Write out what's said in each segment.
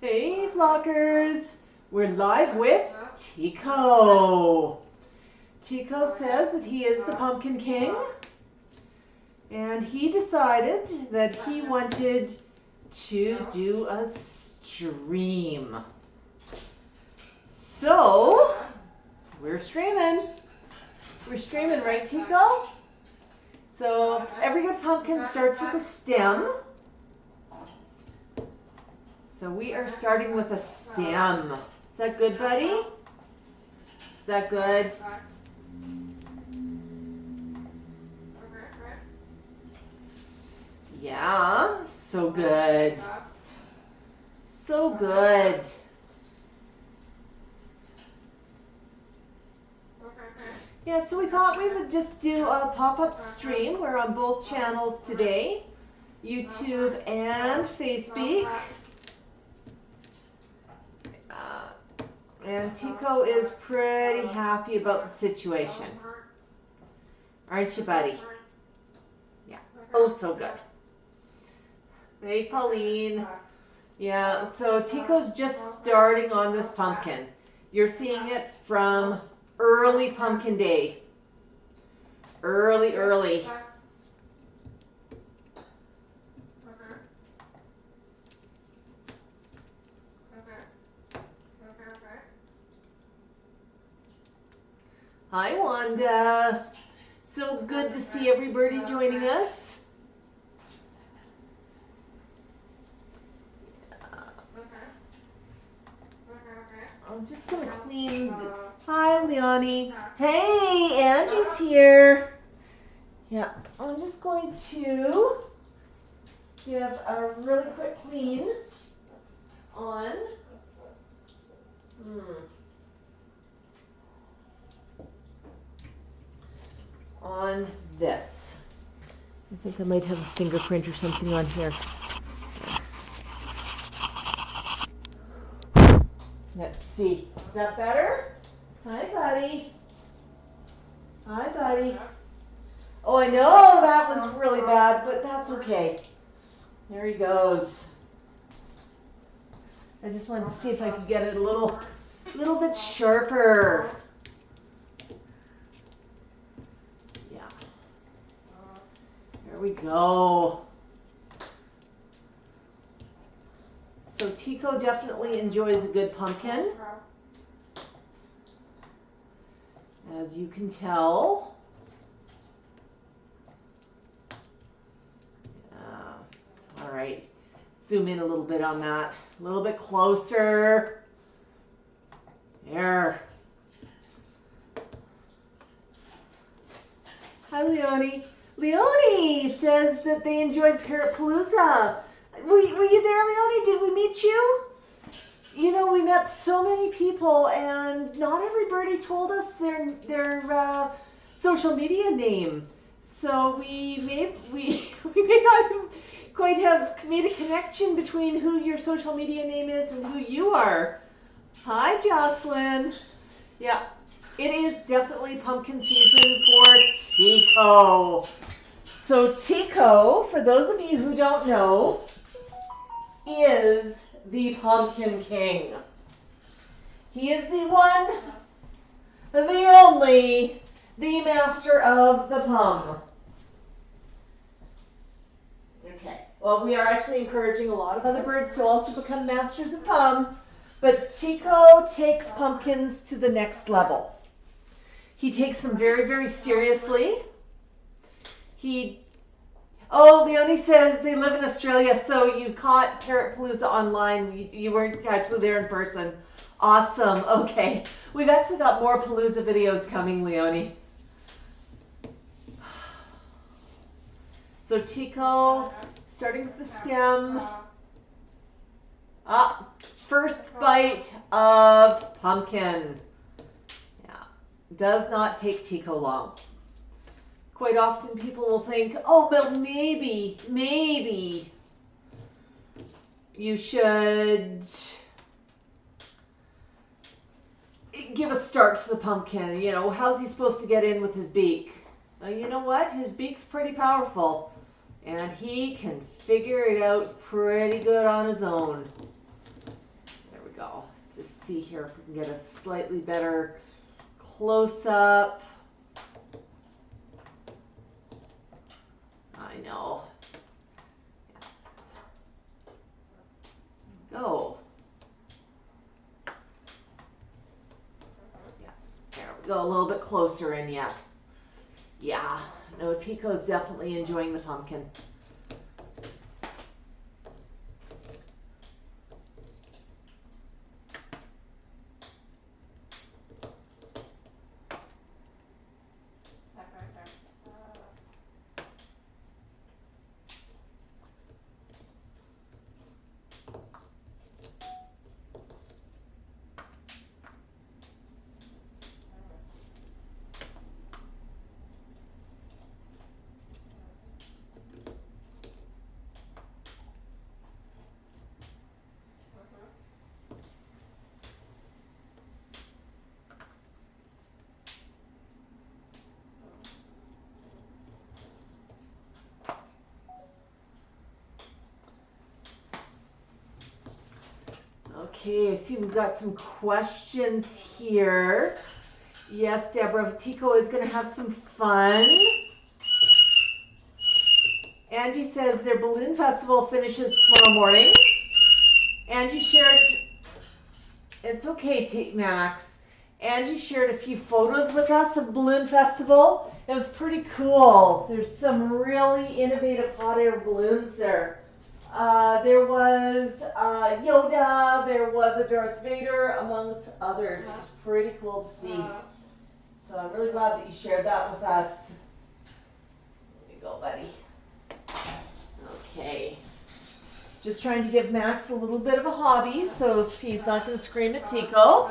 Hey vloggers, we're live with Tycho. Tycho says that he is the Pumpkin King, and he decided that he wanted to do a stream. So, we're streaming. We're streaming, right, Tikal? So, every good pumpkin starts with a stem. So we are starting with a stem. Is that good, buddy? Is that good? Yeah, so good. So good. Yeah, so we thought we would just do a pop-up stream. We're on both channels today, YouTube and FaceBeak. And Tycho is pretty happy about the situation. Aren't you, buddy? Yeah. Oh, so good. Hey, Pauline. Yeah, so Tycho's just starting on this pumpkin. You're seeing it from early pumpkin day. Early. Hi, Wanda. So good to see everybody joining us. I'm just going to clean. Hi, Leonie. Hey, Angie's here. Yeah, I'm just going to give a really quick clean on. On this. I think I might have a fingerprint or something on here. Let's see. Is that better? Hi, buddy. Hi, buddy. Oh, I know that was really bad, but that's okay. There he goes. I just wanted to see if I could get it a little bit sharper. There we go. So Tycho definitely enjoys a good pumpkin, as you can tell. All right, zoom in a little bit on that, a little bit closer. There. Hi, Leonie. Leonie says that they enjoyed Parrotpalooza. Were you there, Leonie? Did we meet you? You know, we met so many people, and not everybody told us their social media name. So we may not quite have made a connection between who your social media name is and who you are. Hi, Jocelyn. Yeah, it is definitely pumpkin season for Tycho. So Tycho, for those of you who don't know, is the Pumpkin King. He is the one, the only, the master of the Pumm. Okay, well, we are actually encouraging a lot of other birds to also become masters of Pumm, but Tycho takes pumpkins to the next level. He takes them very, very seriously. Oh, Leonie says they live in Australia, so you caught Parrotpalooza online. You weren't actually there in person. Awesome. Okay. We've actually got more Palooza videos coming, Leonie. So Tycho, starting with the stem. First bite of pumpkin. Yeah. Does not take Tycho long. Quite often people will think, oh, but maybe you should give a start to the pumpkin. You know, how's he supposed to get in with his beak? You know what? His beak's pretty powerful, and he can figure it out pretty good on his own. see here if we can get a slightly better close-up. I know. Go. Yeah, there we go, a little bit closer in yet. Yeah, no, Tico's definitely enjoying the pumpkin. Okay, I see we've got some questions here. Yes, Deborah, Tico is going to have some fun. Angie says their balloon festival finishes tomorrow morning. Angie shared, it's okay, Max. Angie shared a few photos with us of balloon festival. It was pretty cool. There's some really innovative hot air balloons there. There was Yoda, there was a Darth Vader, amongst others. It was pretty cool to see. So I'm really glad that you shared that with us. There you go, buddy. Okay. Just trying to give Max a little bit of a hobby so he's not going to scream at Tico.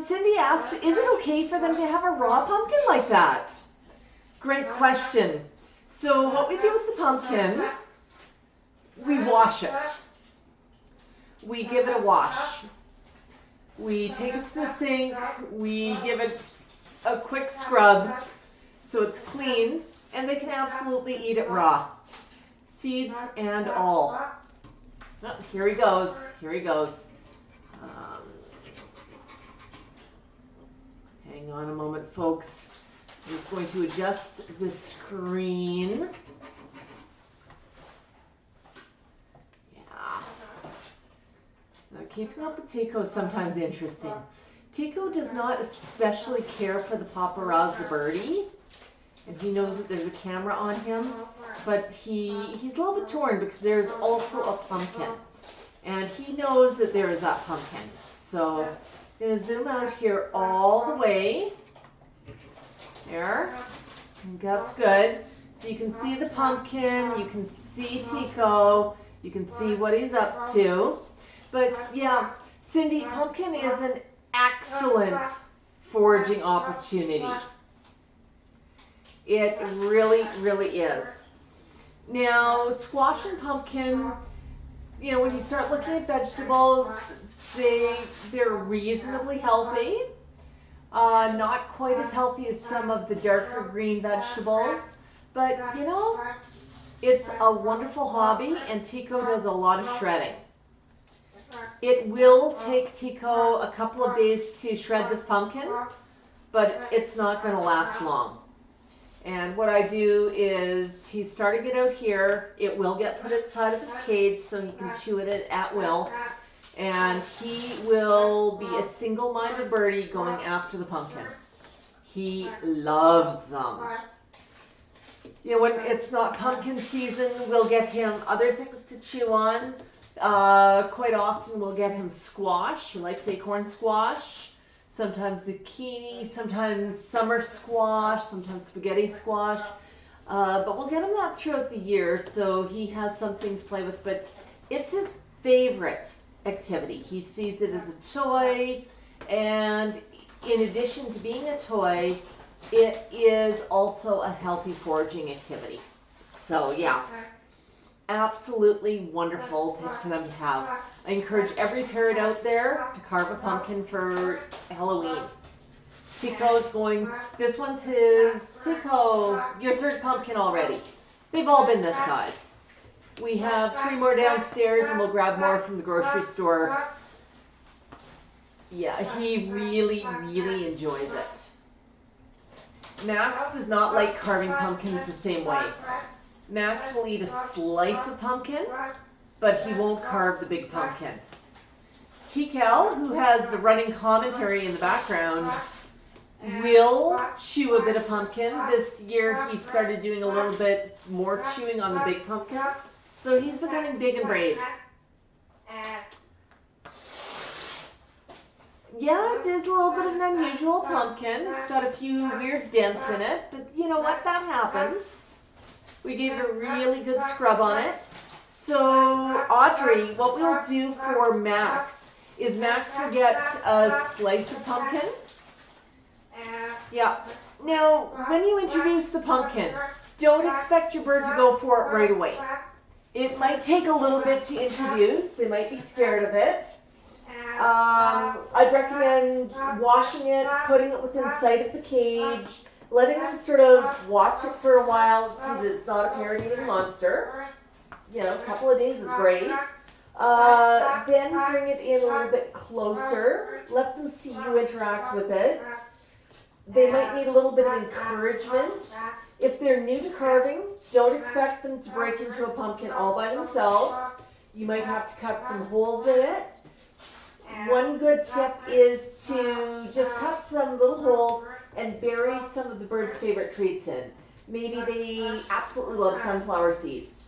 Cindy asked, is it okay for them to have a raw pumpkin like that? Great question. So what we do with the pumpkin, we wash it. We give it a wash. We take it to the sink, we give it a quick scrub so it's clean, and they can absolutely eat it raw. Seeds and all. Oh, here he goes, here he goes. Hang on a moment, folks. I'm just going to adjust the screen. Yeah. Now, keeping up with Tico is sometimes interesting. Tico does not especially care for the paparazzi birdie, and he knows that there's a camera on him, but he's a little bit torn because there's also a pumpkin, and he knows that there is that pumpkin. So I'm going to zoom out here all the way. There. That's good. So you can see the pumpkin, you can see Tico, you can see what he's up to. But yeah, Cindy, pumpkin is an excellent foraging opportunity. It really, really is. Now, squash and pumpkin, you know, when you start looking at vegetables, they're reasonably healthy. Not quite as healthy as some of the darker green vegetables, but you know, it's a wonderful hobby, and Tico does a lot of shredding. It will take Tico a couple of days to shred this pumpkin, but it's not going to last long. And what I do is, he's starting it out here. It will get put inside of his cage so he can chew it at will. And he will be a single-minded birdie going after the pumpkin. He loves them. You know, when it's not pumpkin season, we'll get him other things to chew on. Quite often we'll get him squash. He likes acorn squash. Sometimes zucchini, sometimes summer squash, sometimes spaghetti squash. But we'll get him that throughout the year so he has something to play with. But it's his favorite activity. He sees it as a toy, and in addition to being a toy, it is also a healthy foraging activity. So yeah, absolutely wonderful for them to have. I encourage every parent out there to carve a pumpkin for Halloween. Tico's going, this one's his. Tico, your third pumpkin already. They've all been this size. We have 3 more downstairs, and we'll grab more from the grocery store Yeah, he really, really enjoys it. Max does not like carving pumpkins the same way. Max will eat a slice of pumpkin, but he won't carve the big pumpkin. Tikal, who has the running commentary in the background, will chew a bit of pumpkin. This year he started doing a little bit more chewing on the big pumpkins, so he's becoming big and brave. Yeah, it is a little bit of an unusual pumpkin. It's got a few weird dents in it, but you know what? That happens. We gave it a really good scrub on it. So, Audrey, what we'll do for Max is Max will get a slice of pumpkin. Yeah. Now, when you introduce the pumpkin, don't expect your bird to go for it right away. It might take a little bit to introduce. They might be scared of it. I'd recommend washing it, putting it within sight of the cage, letting them sort of watch it for a while and see that it's not a parrot-eating monster. You know, a couple of days is great. Then bring it in a little bit closer. Let them see you interact with it. They might need a little bit of encouragement. If they're new to carving, don't expect them to break into a pumpkin all by themselves. You might have to cut some holes in it. One good tip is to just cut some little holes and bury some of the bird's favorite treats in. Maybe they absolutely love sunflower seeds.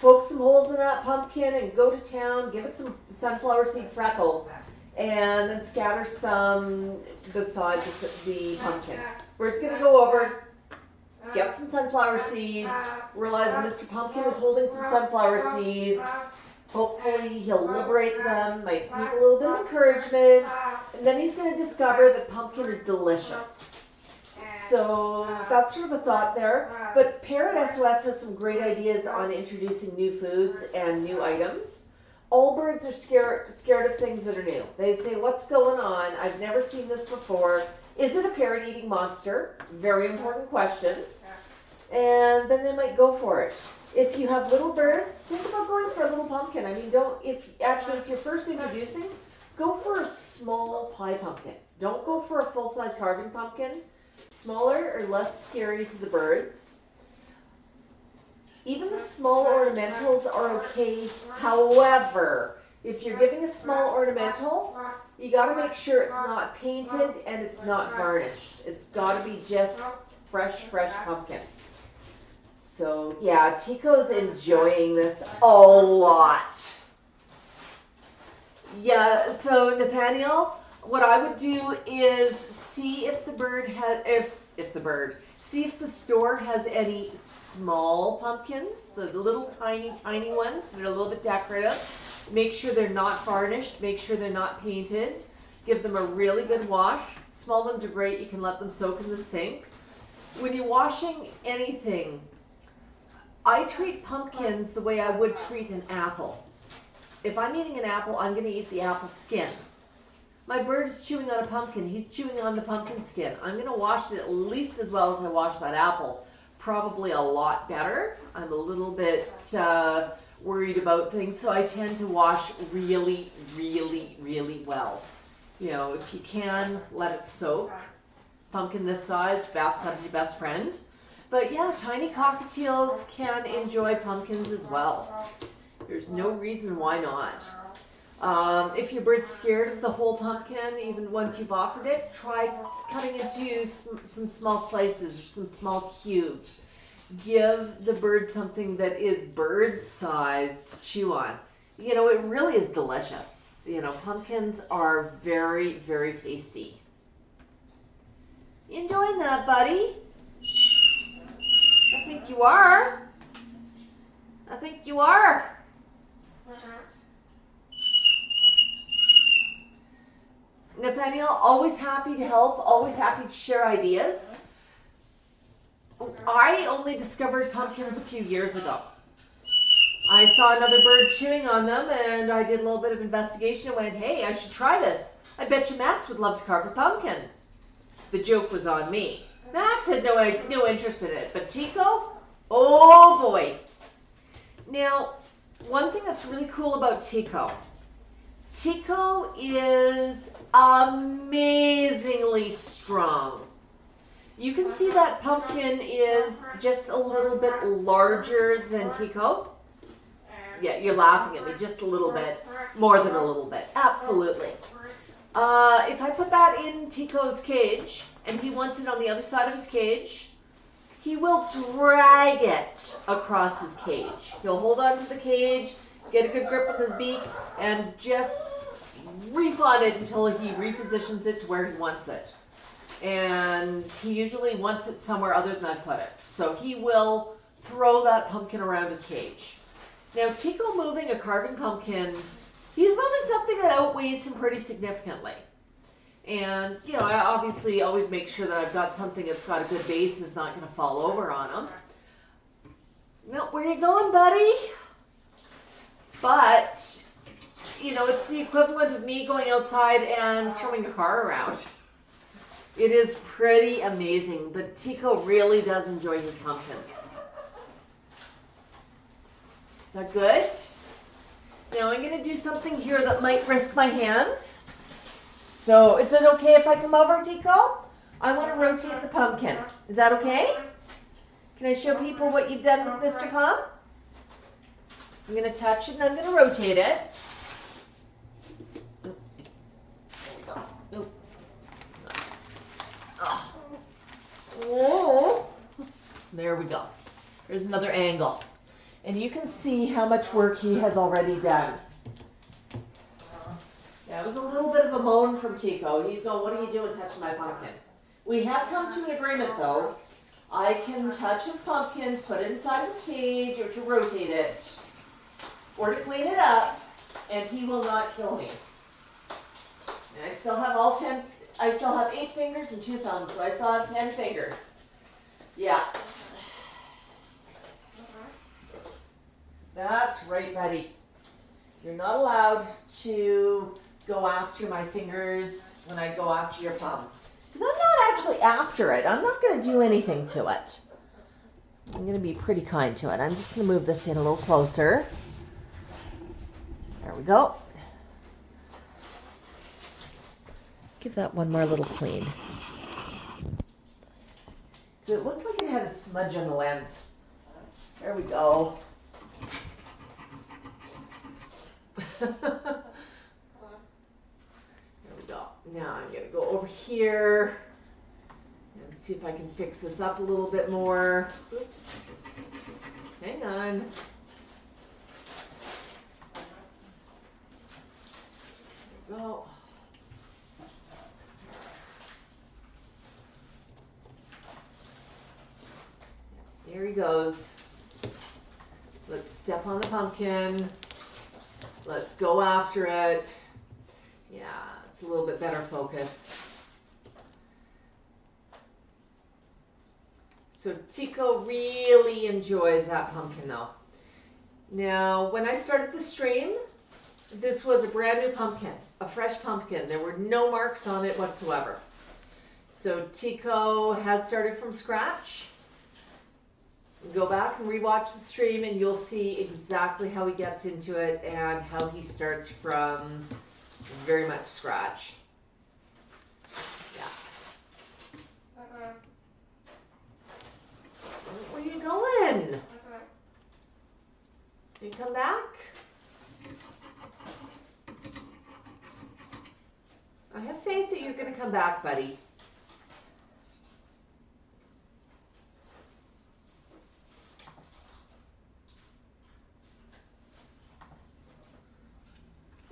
Poke some holes in that pumpkin and go to town, give it some sunflower seed freckles, and then scatter some beside the pumpkin. Bird's going to go over, get some sunflower seeds, realize Mr. Pumpkin is holding some sunflower seeds. Hopefully he'll liberate them, might need a little bit of encouragement, and then he's going to discover that pumpkin is delicious. So that's sort of a thought there. But Parrot SOS has some great ideas on introducing new foods and new items. All birds are scared of things that are new. They say, what's going on? I've never seen this before. Is it a parrot-eating monster? Very important question. And then they might go for it. If you have little birds, think about going for a little pumpkin. I mean, if you're first introducing, go for a small pie pumpkin. Don't go for a full-size carving pumpkin. Smaller or less scary to the birds. Even the small ornamentals are okay. However, if you're giving a small ornamental, you got to make sure it's not painted and it's not varnished. It's got to be just fresh pumpkin. So yeah, Tycho's enjoying this a lot. Yeah, so Nathaniel, what I would do is see if the bird has, see if the store has any small pumpkins, the little tiny ones that are a little bit decorative. Make sure they're not varnished, make sure they're not painted. Give them a really good wash. Small ones are great, you can let them soak in the sink. When you're washing anything, I treat pumpkins the way I would treat an apple. If I'm eating an apple, I'm going to eat the apple skin. My bird is chewing on a pumpkin. He's chewing on the pumpkin skin. I'm going to wash it at least as well as I wash that apple. Probably a lot better. I'm a little bit worried about things, so I tend to wash really, really, really well. You know, if you can, let it soak. Pumpkin this size, bathtub's your best friend. But yeah, tiny cockatiels can enjoy pumpkins as well. There's no reason why not. If your bird's scared of the whole pumpkin, even once you've offered it, try cutting into some small slices or some small cubes. Give the bird something that is bird-sized to chew on. You know, it really is delicious. You know, pumpkins are very, very tasty. You enjoying that, buddy? I think you are. I think you are. Nathaniel, always happy to help, always happy to share ideas. I only discovered pumpkins a few years ago. I saw another bird chewing on them and I did a little bit of investigation and went, hey, I should try this. I bet you Max would love to carve a pumpkin. The joke was on me. Max had no interest in it, but Tycho, oh boy. Now, one thing that's really cool about Tikal, Tycho is amazingly strong. You can see that pumpkin is just a little bit larger than Tycho. Yeah, you're laughing at me just a little bit, more than a little bit, absolutely. If I put that in Tycho's cage, and he wants it on the other side of his cage, he will drag it across his cage. He'll hold on to the cage, get a good grip with his beak, and just reef on it until he repositions it to where he wants it. And he usually wants it somewhere other than I put it. So he will throw that pumpkin around his cage. Now, Tikal moving a carving pumpkin, he's moving something that outweighs him pretty significantly. And, you know, I obviously always make sure that I've got something that's got a good base and it's not going to fall over on him. No, where you going, buddy? But, you know, it's the equivalent of me going outside and throwing a car around. It is pretty amazing, but Tycho really does enjoy his pumpkins. Is that good? Now I'm going to do something here that might risk my hands. So is it okay if I come over, Tycho? I want to rotate the pumpkin. Is that okay? Can I show people what you've done with Mr. Pumm? I'm going to touch it and I'm going to rotate it. There we go. Nope. Oh. There we go. There's another angle. And you can see how much work he has already done. Yeah, it was a little bit of a moan from Tycho. He's going, what are you doing touching my pumpkin? We have come to an agreement, though. I can touch his pumpkin, put it inside his cage, or to rotate it, or to clean it up, and he will not kill me. And I still have I still have 8 fingers and 2 thumbs, so I still have 10 fingers. Yeah. That's right, buddy. You're not allowed to go after my fingers when I go after your thumb. Because I'm not actually after it. I'm not going to do anything to it. I'm going to be pretty kind to it. I'm just going to move this in a little closer. There we go. Give that one more little clean. It looked like it had a smudge on the lens. There we go. There we go. Now I'm going to go over here and see if I can fix this up a little bit more. Oops. Hang on. There we go. There he goes. Let's step on the pumpkin. Let's go after it. Yeah, it's a little bit better focus. So Tycho really enjoys that pumpkin though. Now, when I started the stream, this was a brand new pumpkin, a fresh pumpkin. There were no marks on it whatsoever. So Tycho has started from scratch. Go back and rewatch the stream and you'll see exactly how he gets into it and how he starts from very much scratch. Yeah. Where are you going? You come back? I have faith that you're going to come back, buddy.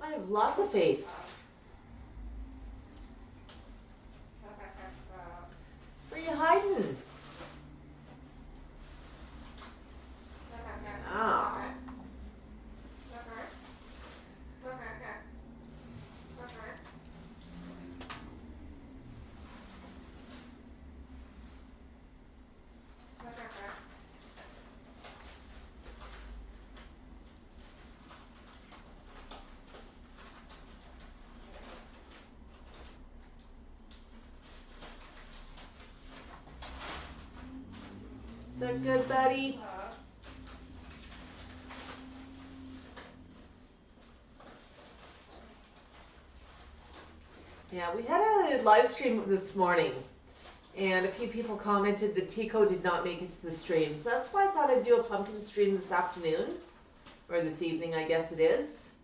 I have lots of faith. Where are you hiding? Oh. Is that good, buddy? Yeah, we had a live stream this morning, and a few people commented that Tycho did not make it to the stream. So that's why I thought I'd do a pumpkin stream this afternoon, or this evening, I guess it is.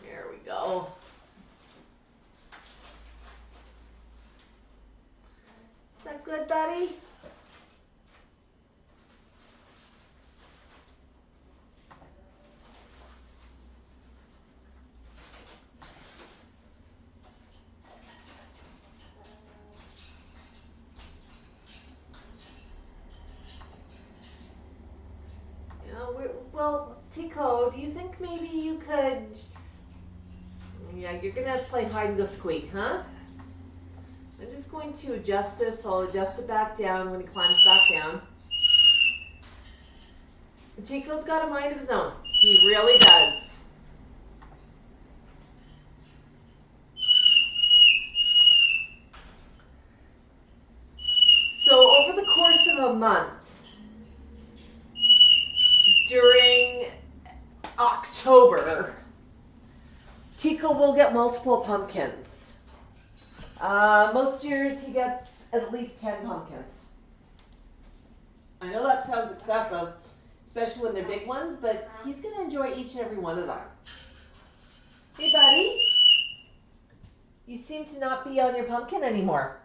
There we go. Is that good, buddy? Well, Tikal, do you think maybe you could... Yeah, you're going to play hide and go squeak, huh? I'm just going to adjust this. I'll adjust it back down when he climbs back down. Tico's got a mind of his own. He really does. So over the course of a month, during October, Tico will get multiple pumpkins. Most years he gets at least 10 pumpkins. I know that sounds excessive, especially when they're big ones, but he's going to enjoy each and every one of them. Hey, buddy. You seem to not be on your pumpkin anymore.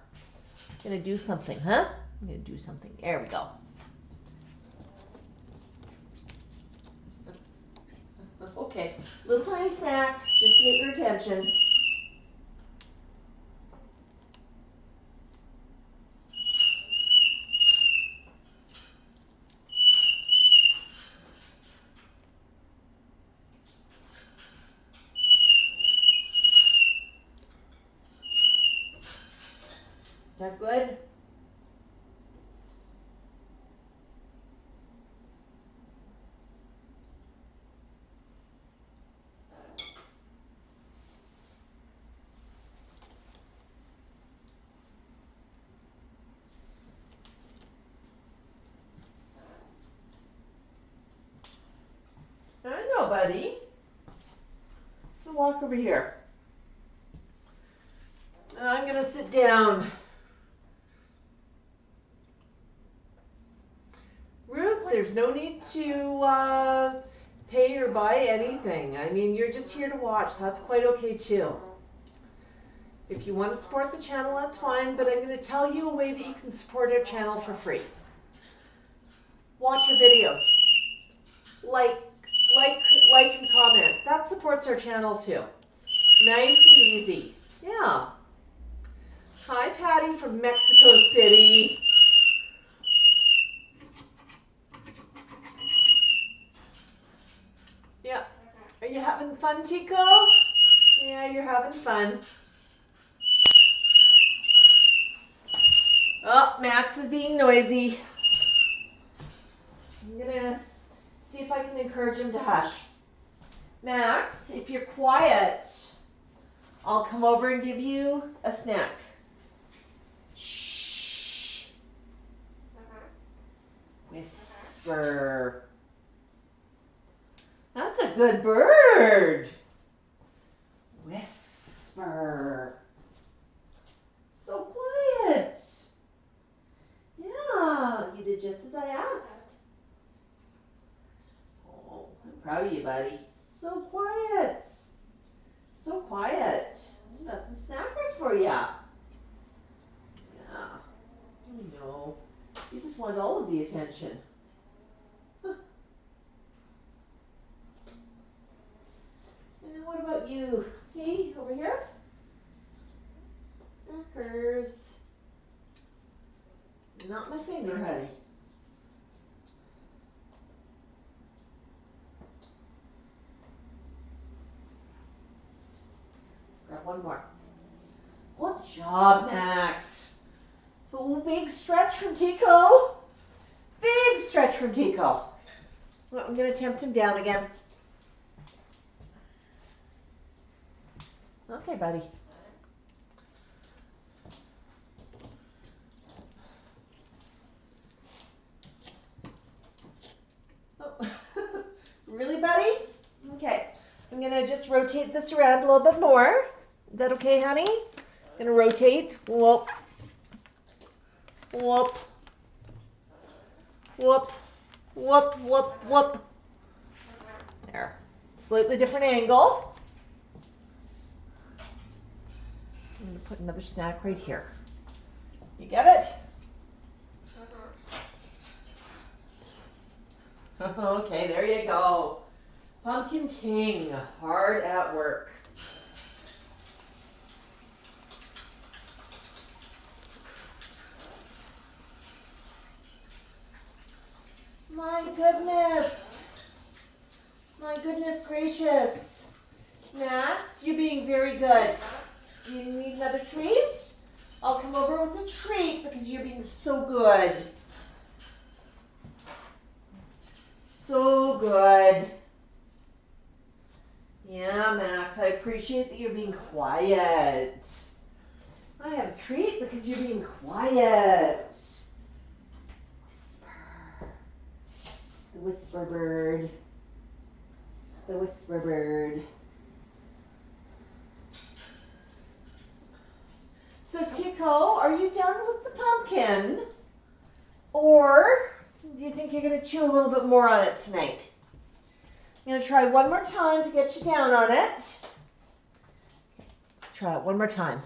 Gonna do something, huh? I'm gonna do something. There we go. Okay, little tiny snack, just to get your attention. Is that good? I know, buddy. So walk over here. I'm gonna sit down. Ruth, there's no need to pay or buy anything. I mean, you're just here to watch. That's quite okay too. If you want to support the channel, that's fine, but I'm going to tell you a way that you can support our channel for free. Watch our videos. Like and comment. That supports our channel too. Nice and easy. Yeah. Hi, Patty from Mexico City. Yeah. Are you having fun, Tico? Yeah, you're having fun. Oh, Max is being noisy. I'm gonna see if I can encourage him to hush. Max, if you're quiet, I'll come over and give you a snack. Shh. Whisper. That's a good bird. Whisper. So quiet. Yeah, you did just as I asked. Oh, I'm proud of you, buddy. So quiet. So quiet. I got some snackers for you. Yeah. I know. You just want all of the attention. Huh. And what about you? Hey, over here? Snackers. Not my finger, honey. Grab one more. Good job, Max. So big stretch from Tico. Big stretch from Tico. Well, I'm going to tempt him down again. Okay, buddy. I'm gonna just rotate this around a little bit more. Is that okay, honey? I'm gonna rotate. Whoop. Whoop. Whoop. Whoop, whoop, whoop. There. Slightly different angle. I'm gonna put another snack right here. You get it? Okay, there you go. Pumpkin King, hard at work. My goodness. My goodness gracious. Max, you're being very good. Do you need another treat? I'll come over with a treat because you're being so good. So good. Yeah, Max, I appreciate that you're being quiet. I have a treat because you're being quiet. Whisper. The whisper bird. The whisper bird. So, Tikal, are you done with the pumpkin? Or do you think you're going to chew a little bit more on it tonight? I'm going to try one more time to get you down on it. Let's try it one more time.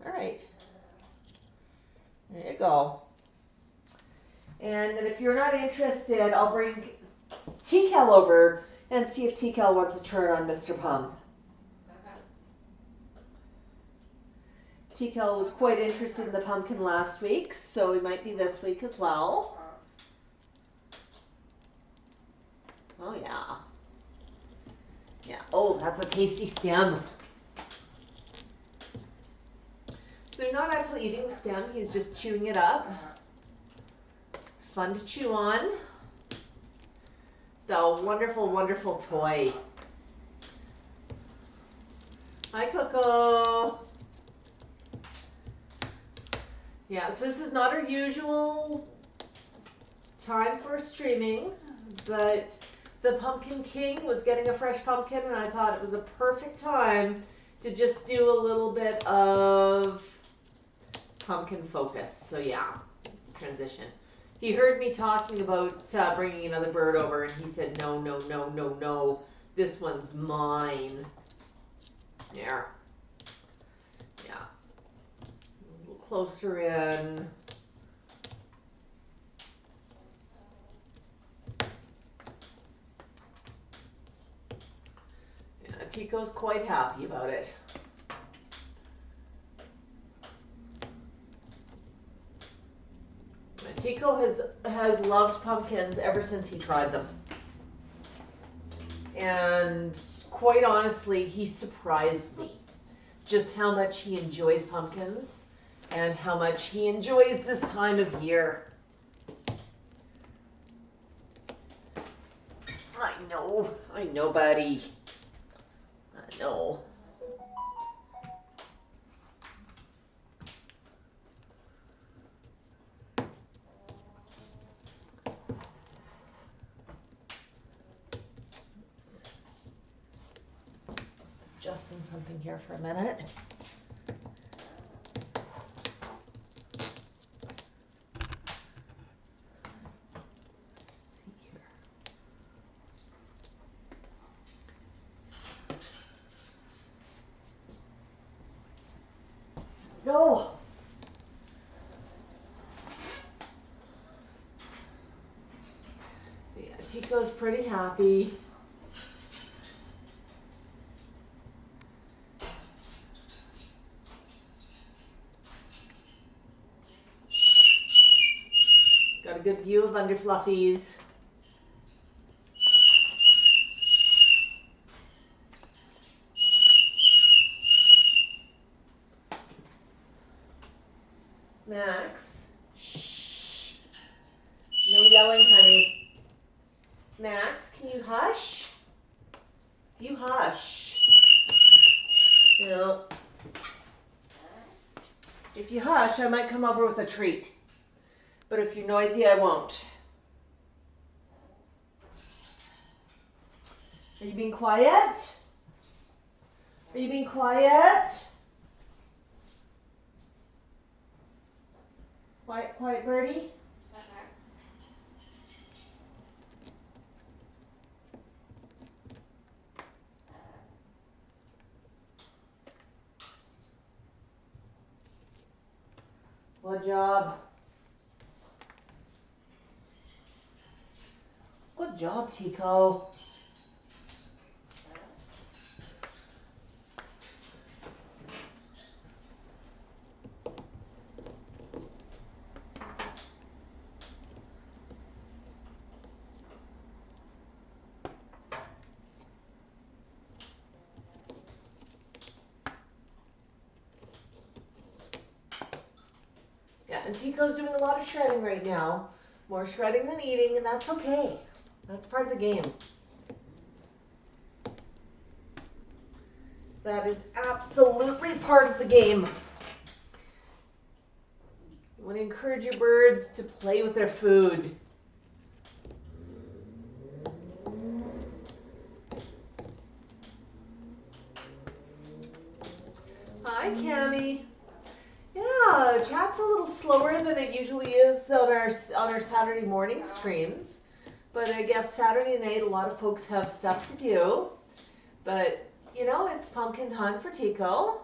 All right. There you go. And then if you're not interested, I'll bring Tikal over and see if Tikal wants a turn on Mr. Pumm. Tikal was quite interested in the pumpkin last week, so he might be this week as well. Oh, yeah. Yeah. Oh, that's a tasty stem. So you're not actually eating the stem, he's just chewing it up. It's fun to chew on. So, wonderful, wonderful toy. Hi, Coco. Yeah, so this is not our usual time for streaming, but the Pumpkin King was getting a fresh pumpkin, and I thought it was a perfect time to just do a little bit of pumpkin focus. So yeah, it's a transition. He heard me talking about bringing another bird over, and he said, no, no, no, no, no, this one's mine. There. Yeah. A little closer in. Yeah, Tico's quite happy about it. Tycho has loved pumpkins ever since he tried them. And quite honestly, he surprised me just how much he enjoys pumpkins and how much he enjoys this time of year. I know, buddy. I know. Adjusting something here for a minute. Let's see here. Go. Yeah, Tico's pretty happy. Got a good view of under fluffies. Max, shh. No yelling, honey. Max, can you hush? You hush. No. If you hush, I might come over with a treat. But if you're noisy, I won't. Are you being quiet? Are you being quiet? Quiet, quiet, birdie. Good job. Good job, Tikal. Yeah, and Tico's doing a lot of shredding right now. More shredding than eating, and that's okay. That's part of the game. That is absolutely part of the game. You want to encourage your birds to play with their food. Hi, Cammie. Yeah, chat's a little slower than it usually is on our Saturday morning streams. But I guess Saturday night a lot of folks have stuff to do. But, you know, it's pumpkin hunt for Tikal.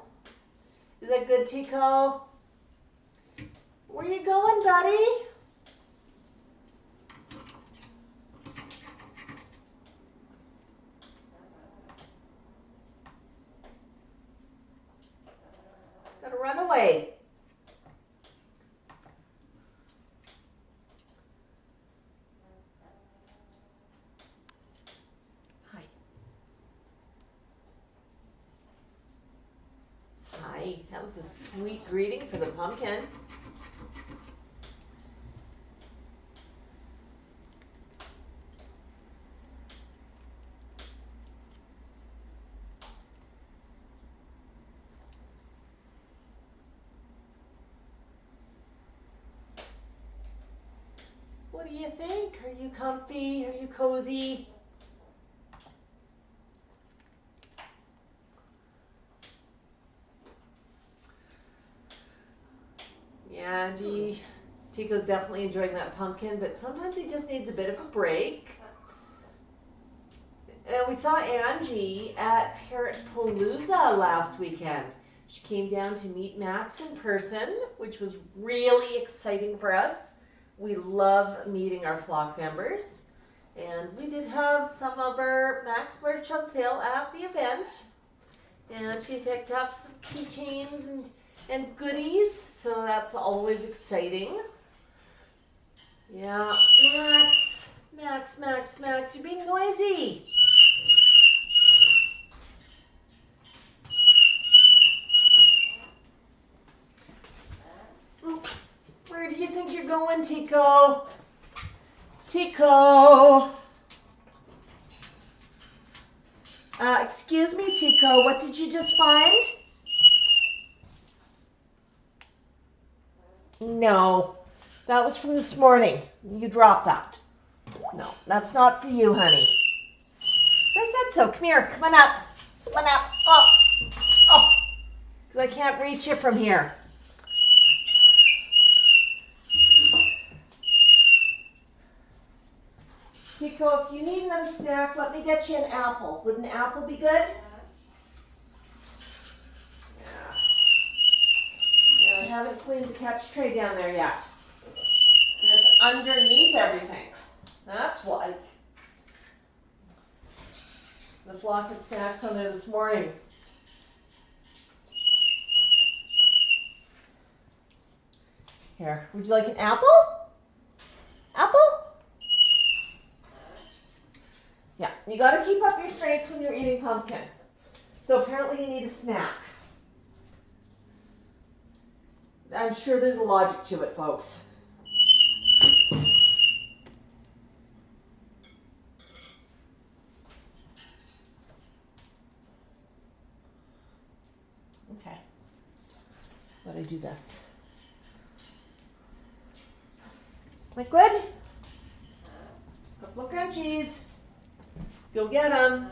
Is that good, Tikal? Where you going, buddy? Gotta run away. Hi. Hi. That was a sweet greeting for the pumpkin. What do you think? Are you comfy? Are you cozy? Yeah, gee, Tico's definitely enjoying that pumpkin, but sometimes he just needs a bit of a break. And we saw Angie at Parrot Palooza last weekend. She came down to meet Max in person, which was really exciting for us. We love meeting our flock members. And we did have some of our Max merch on sale at the event. And she picked up some keychains and goodies, so that's always exciting. Yeah, Max, you're being noisy. Where do you think you're going, Tycho? Tycho. Excuse me, Tycho, what did you just find? No, that was from this morning. You dropped that. No, that's not for you, honey. I said so. Come here. Come on up. Come on up. Oh. Oh. Because I can't reach you from here. Tycho, if you need another snack, let me get you an apple. Would an apple be good? Yeah. I haven't cleaned the catch tray down there yet. And it's underneath everything. That's why. The flock had snacks on there this morning. Here, would you like an apple? Apple? Yeah, you got to keep up your strength when you're eating pumpkin. So apparently you need a snack. I'm sure there's a logic to it, folks. Okay. Let me do this. Liquid? Couple of crunchies. Go get them.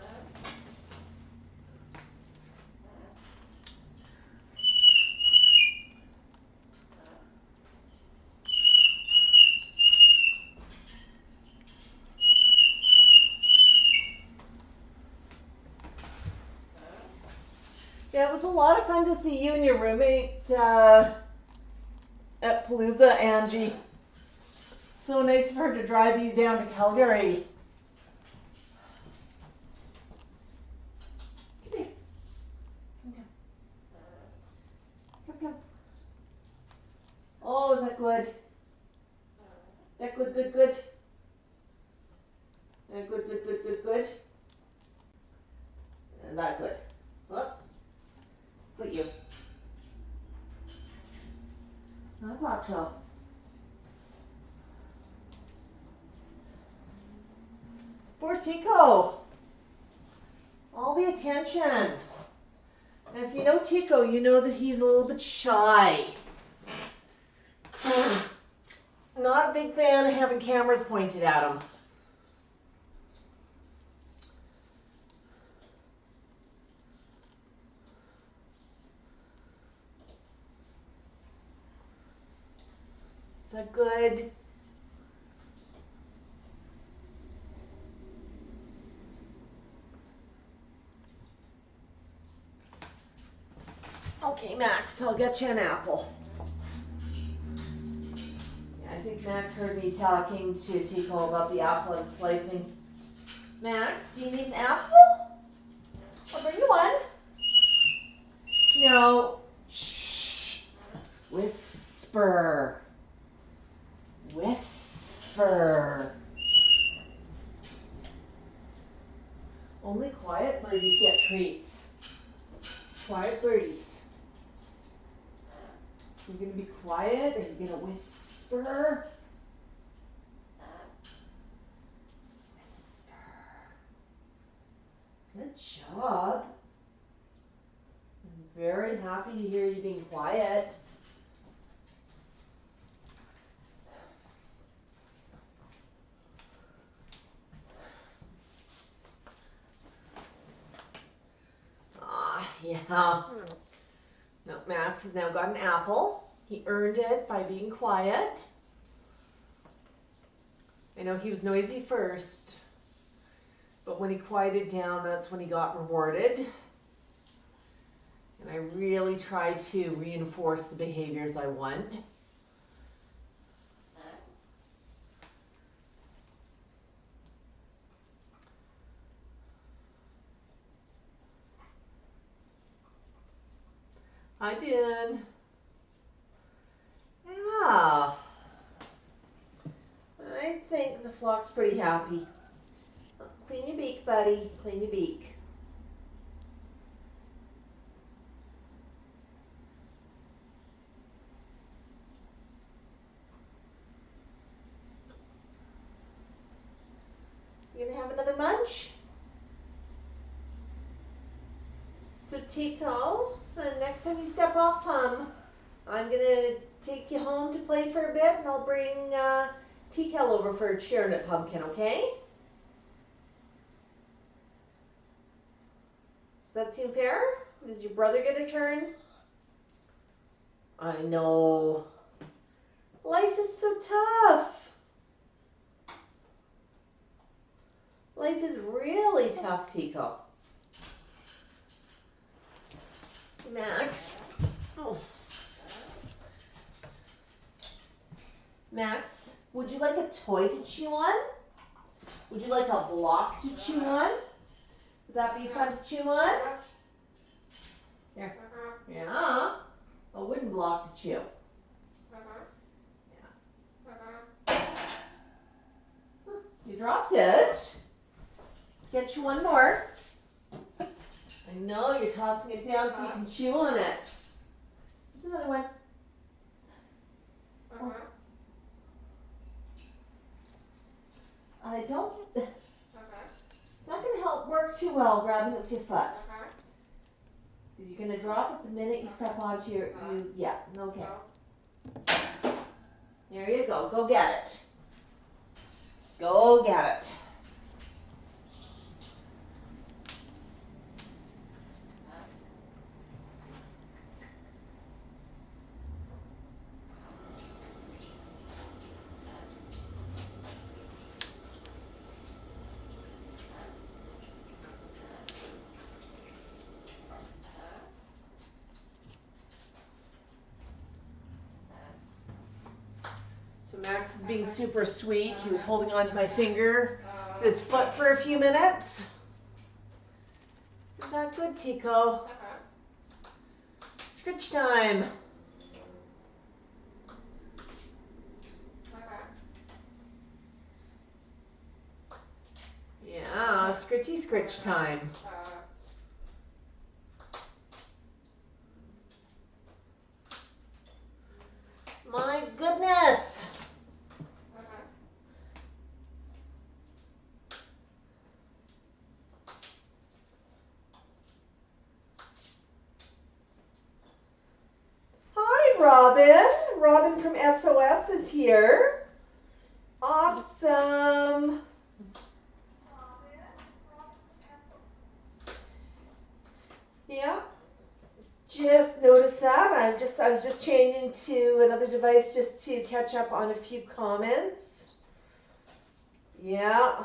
Yeah, it was a lot of fun to see you and your roommate at Palooza, Angie. So nice of her to drive you down to Calgary. Come here. Come. Oh, is that good? That good. Good. And that good. What? Put you. I thought so. Poor Tycho. All the attention. And if you know Tycho, you know that he's a little bit shy. Not a big fan of having cameras pointed at him. Is that good? Okay, Max, I'll get you an apple. Yeah, I think Max heard me talking to Tikal about the apple I was slicing. Max, do you need an apple? I'll bring you one. No. Shh. Whisper. Whisper. Only quiet birdies get treats. Quiet birdies. You're going to be quiet and you're going to whisper. Whisper. Good job. I'm very happy to hear you being quiet. Yeah. No, Max has now got an apple. He earned it by being quiet. I know he was noisy first, but when he quieted down, that's when he got rewarded. And I really tried to reinforce the behaviors I want. Hi, Dune. Yeah. I think the flock's pretty happy. Clean your beak, buddy. Clean your beak. You gonna have another munch? So Tikal, next time you step off Pumm, I'm gonna take you home to play for a bit, and I'll bring Tikal over for a chestnut pumpkin, okay? Does that seem fair? Does your brother get a turn? I know. Life is so tough. Life is really tough, Tikal. Max. Oh. Max, would you like a toy to chew on? Would you like a block to chew on? Would that be fun to chew on? Here. Yeah. A wooden block to chew. Yeah. You dropped it. Let's get you one more. I know, you're tossing it down so you can chew on it. Here's another one. Oh. I don't, it's not going to help work too well grabbing it with your foot. Because you're going to drop it the minute you step onto your, yeah, okay. There you go, go get it. Go get it. being super sweet. He was holding on to my finger with his foot for a few minutes. Isn't that good, Tikal? Scritch time. Yeah, scritchy scritch time. My goodness. Hi, Robin. Robin from SOS is here. Awesome. Yeah. Just noticed that. I'm just changing to another device just to catch up on a few comments. Yeah.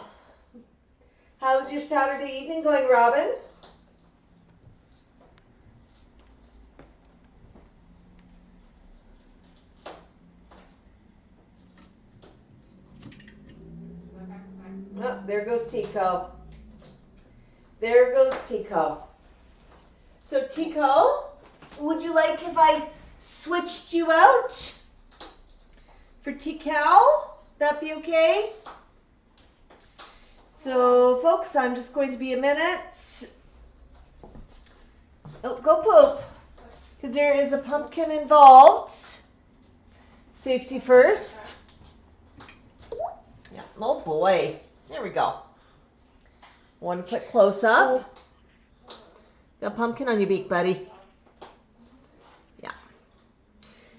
How's your Saturday evening going, Robin? Oh, there goes Tico. There goes Tico. So Tico, would you like if I switched you out for Tikal? That be okay? So folks, I'm just going to be a minute. Oh, go poop. Because there is a pumpkin involved. Safety first. Yeah. Oh boy. There we go. One click close up. Got pumpkin on your beak, buddy. Yeah.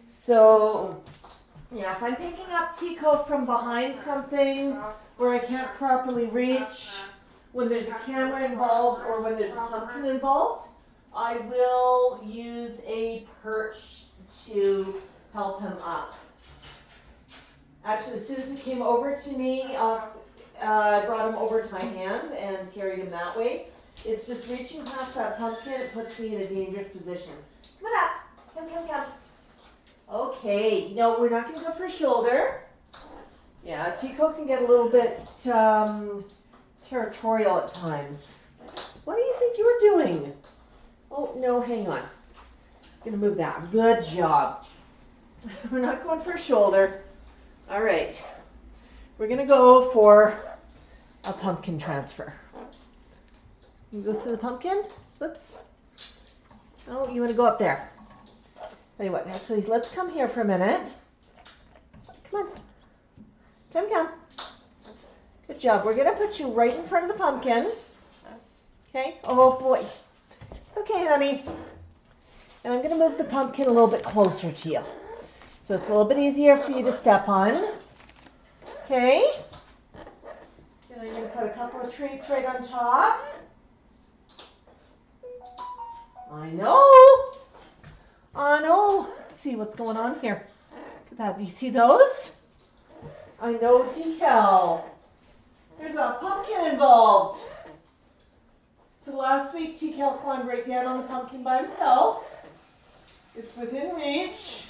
So, yeah, if I'm picking up Tico from behind something where I can't properly reach, when there's a camera involved or when there's a pumpkin involved, I will use a perch to help him up. Actually, as soon as he came over to me, I brought him over to my hand and carried him that way. It's just reaching past that pumpkin, it puts me in a dangerous position. Come on up. Come, come, come. Okay. No, we're not going to go for a shoulder. Yeah, Tico can get a little bit territorial at times. What do you think you were doing? Oh, no, hang on. I'm going to move that. Good job. We're not going for a shoulder. All right. We're going to go for a pumpkin transfer. You go to the pumpkin? Whoops. Oh, you want to go up there. Tell you what, actually, let's come here for a minute. Come on. Come, come. Good job. We're going to put you right in front of the pumpkin. Okay? Oh, boy. It's okay, honey. And I'm going to move the pumpkin a little bit closer to you. So it's a little bit easier for you to step on. Okay? And I'm going to put a couple of treats right on top. I know. I know. Let's see what's going on here. Look at that. Do you see those? I know, Tikal. There's a pumpkin involved. So last week, Tikal climbed right down on the pumpkin by himself. It's within reach.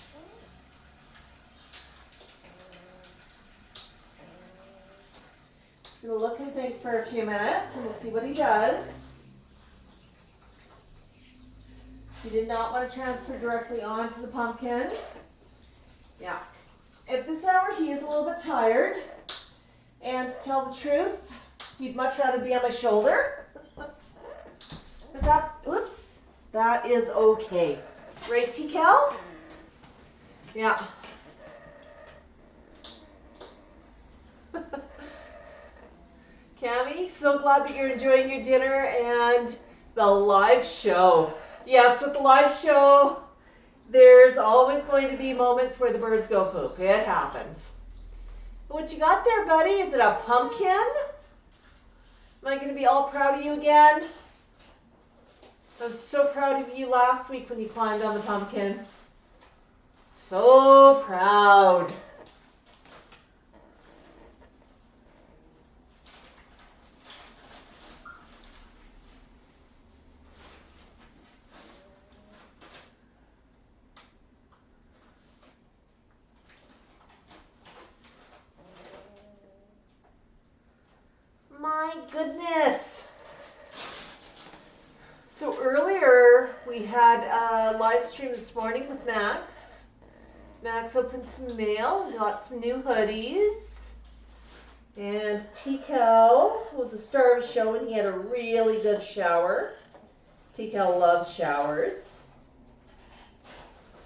He's going to look and think for a few minutes, and we'll see what he does. He did not want to transfer directly onto the pumpkin. Yeah. At this hour, he is a little bit tired. And to tell the truth, he'd much rather be on my shoulder. But that, oops, that is okay. Right, Tikal? Yeah. Cammie, so glad that you're enjoying your dinner and the live show. Yes, with the live show, there's always going to be moments where the birds go poop. It happens. What you got there, buddy? Is it a pumpkin? Am I going to be all proud of you again? I was so proud of you last week when you climbed on the pumpkin. So proud. So earlier we had a live stream this morning with Max. Max opened some mail and got some new hoodies. And Tikal was the star of the show and he had a really good shower. Tikal loves showers.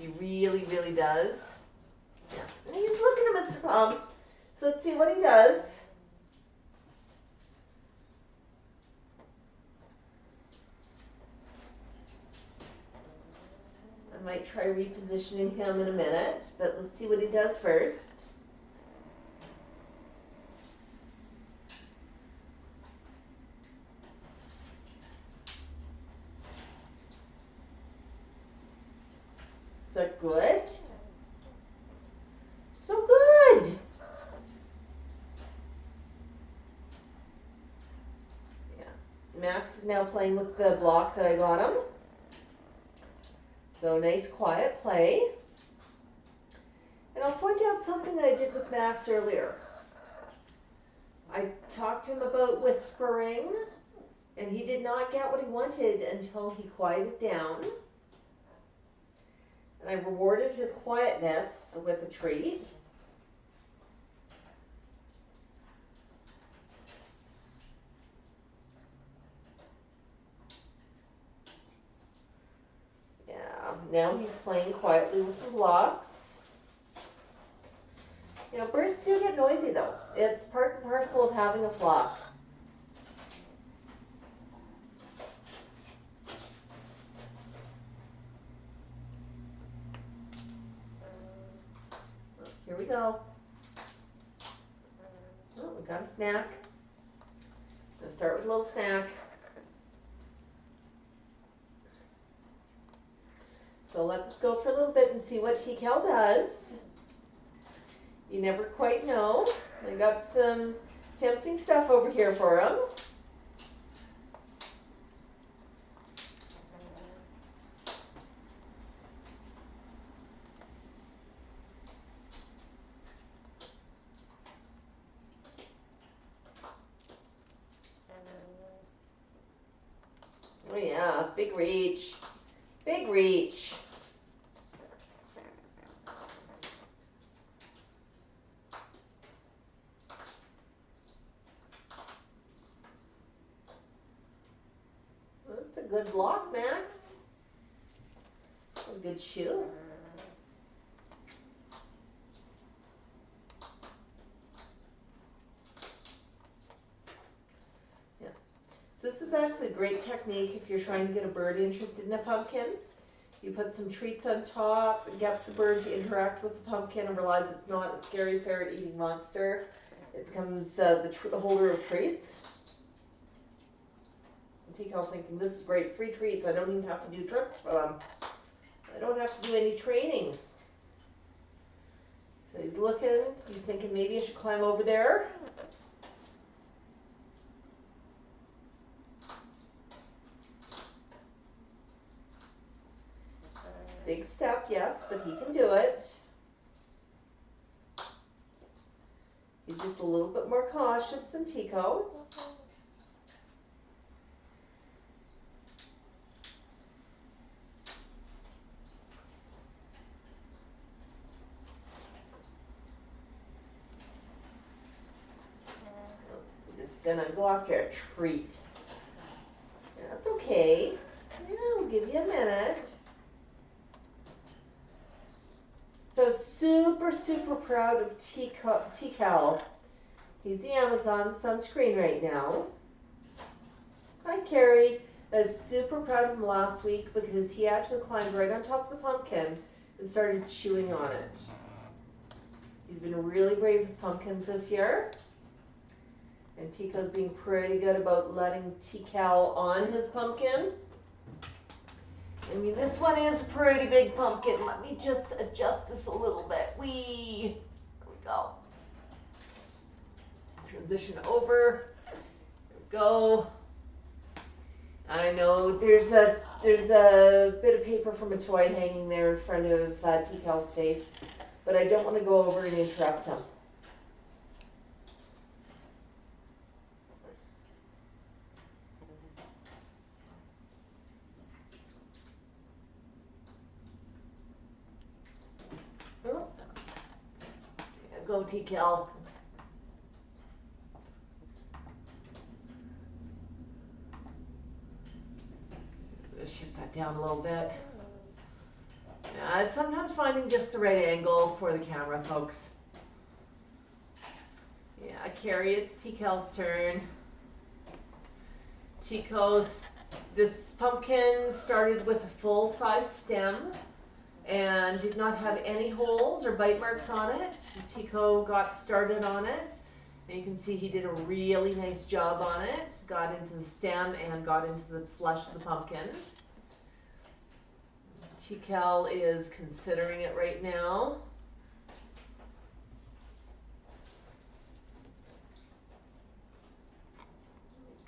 He really, really does. Yeah. And he's looking at Mr. Pumm. So let's see what he does. I might try repositioning him in a minute, but let's see what he does first. Is that good? So good! Yeah. Max is now playing with the block that I got him. So nice quiet play. And I'll point out something that I did with Max earlier. I talked to him about whispering, and he did not get what he wanted until he quieted down. And I rewarded his quietness with a treat. Yeah, now he's playing quietly with some blocks. You know, birds do get noisy though. It's part and parcel of having a flock. Here we go. Oh, we got a snack. Let's start with a little snack. So let this go for a little bit and see what Tikal does. You never quite know. I got some tempting stuff over here for him. Oh yeah, big reach. Big reach. That's a good block, Max. A good shoe. Yeah. So this is actually a great technique if you're trying to get a bird interested in a pumpkin. You put some treats on top and get the bird to interact with the pumpkin and realize it's not a scary ferret-eating monster. It becomes the holder of treats. Tikal's thinking, this is great, free treats. I don't even have to do tricks for them. I don't have to do any training. So he's looking, he's thinking maybe I should climb over there. Big step, yes, but he can do it. He's just a little bit more cautious than Tycho. Just gonna go after a treat. That's okay. Yeah, we'll give you a minute. So super, super proud of Tikal. He's the Amazon sunscreen right now. Hi, Carrie. I was super proud of him last week because he actually climbed right on top of the pumpkin and started chewing on it. He's been really brave with pumpkins this year. And Tico's being pretty good about letting Tikal on his pumpkin. I mean, this one is a pretty big pumpkin. Let me just adjust this a little bit. There we go. Transition over. There we go. I know there's a bit of paper from a toy hanging there in front of Tikal's face, but I don't want to go over and interrupt him. Go, Tikal. Let's shift that down a little bit. Yeah, it's sometimes finding just the right angle for the camera, folks. Yeah, Carrie, it's Tikal's turn. Tycho's, this pumpkin started with a full-size stem and did not have any holes or bite marks on it. Tycho got started on it. And you can see he did a really nice job on it. Got into the stem and got into the flesh of the pumpkin. Tikal is considering it right now.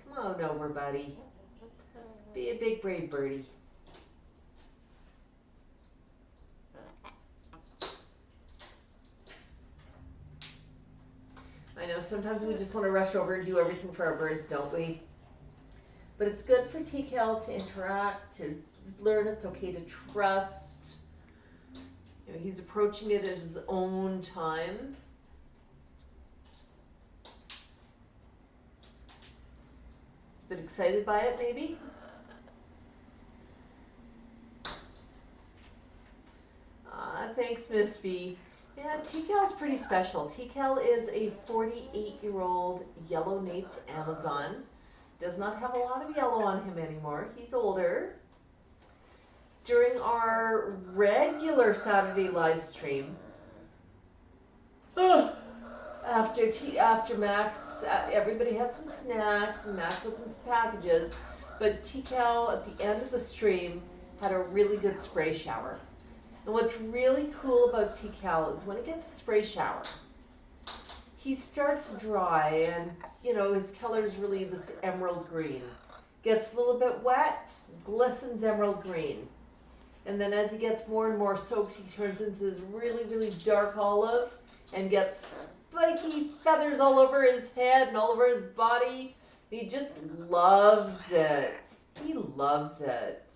Come on over, buddy. Be a big brave birdie. I know sometimes we just want to rush over and do everything for our birds, don't we? But it's good for Tikal to interact, to learn it's okay to trust. You know, he's approaching it at his own time. A bit excited by it, maybe? Thanks, Miss B. Yeah, Tikal's pretty special. Tikal is a 48-year-old yellow-naped Amazon. Does not have a lot of yellow on him anymore. He's older. During our regular Saturday live stream, after Max, everybody had some snacks and Max opened some packages, but Tikal at the end of the stream had a really good spray shower. And what's really cool about Tikal is when it gets a spray shower, he starts dry and, you know, his color is really this emerald green. Gets a little bit wet, glistens emerald green. And then as he gets more and more soaked, he turns into this really, really dark olive and gets spiky feathers all over his head and all over his body. He just loves it. He loves it.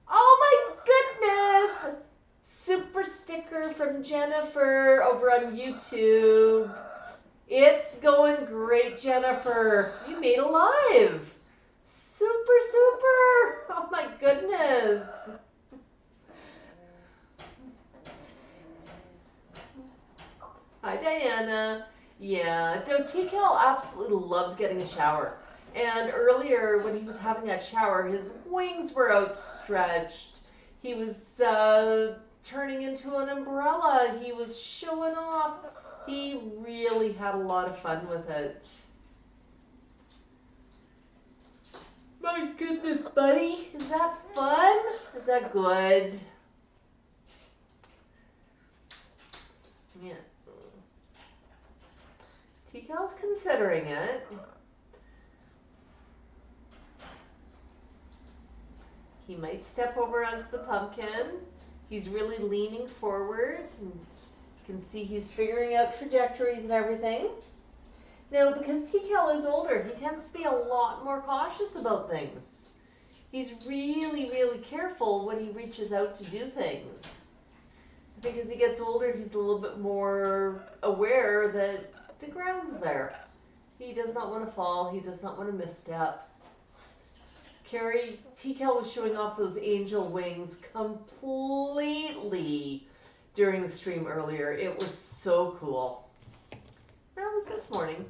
Oh my goodness! Super sticker from Jennifer over on YouTube. It's going great, Jennifer. You made a live. Super, super. Oh my goodness. Hi, Diana. Yeah, no, Tikal absolutely loves getting a shower. And earlier, when he was having that shower, his wings were outstretched. He was turning into an umbrella. He was showing off. He really had a lot of fun with it. My goodness, buddy. Is that fun? Is that good? Yeah. Tikal's considering it. He might step over onto the pumpkin. He's really leaning forward. And you can see he's figuring out trajectories and everything. Now, because Tikal is older, he tends to be a lot more cautious about things. He's really, really careful when he reaches out to do things. I think as he gets older, he's a little bit more aware that the ground's there. He does not want to fall. He does not want to misstep. Carrie, Tikal was showing off those angel wings completely during the stream earlier. It was so cool. That was this morning.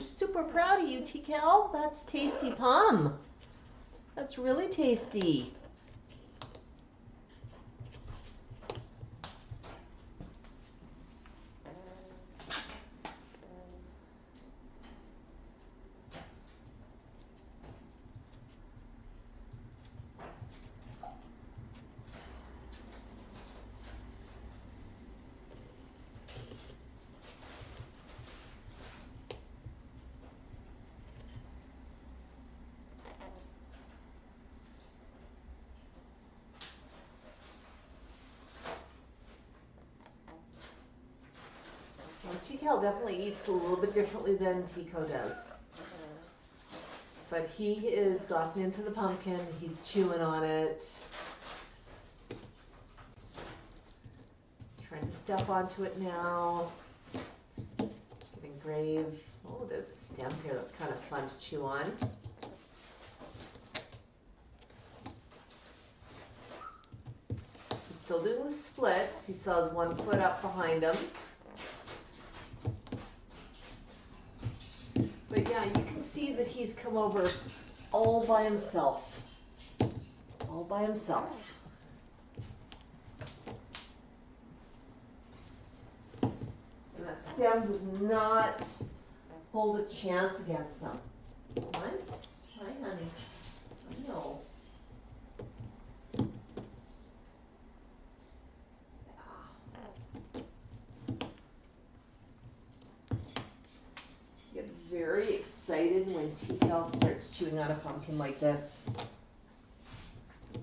Super proud of you, Tikal. That's tasty Pumm. That's really tasty. Tikal definitely eats a little bit differently than Tycho does. But he is gotten into the pumpkin. He's chewing on it. Trying to step onto it now. Getting brave. Oh, there's a stem here that's kind of fun to chew on. He's still doing the splits. He still has one foot up behind him. But yeah, you can see that he's come over all by himself. All by himself. And that stem does not hold a chance against him. What? Hi, honey. I know. Get very excited when Tikal starts chewing on a pumpkin like this.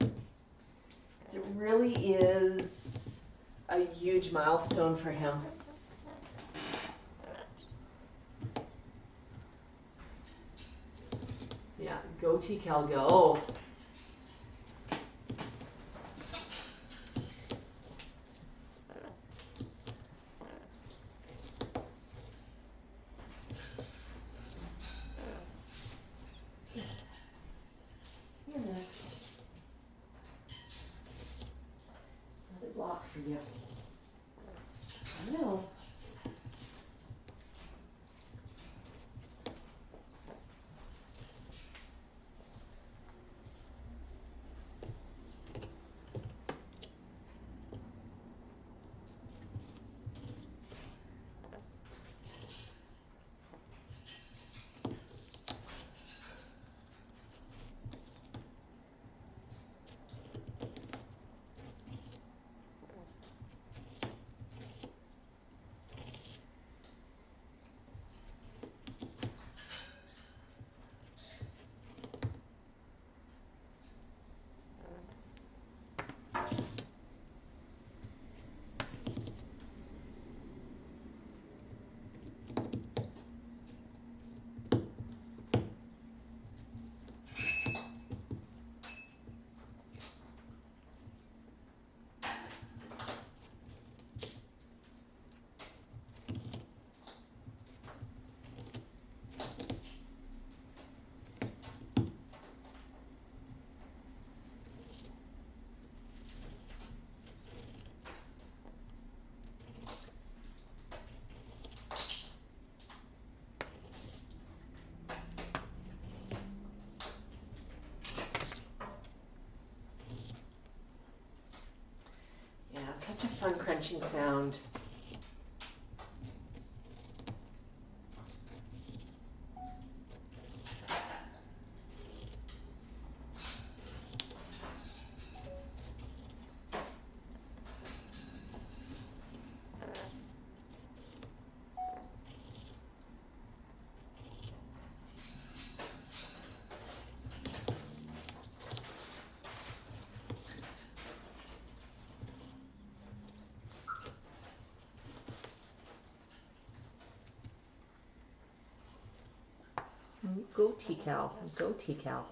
It really is a huge milestone for him. Yeah, go Tikal, go. Another block for you. I know. Such a fun crunching sound. Go Tikal, go Tikal.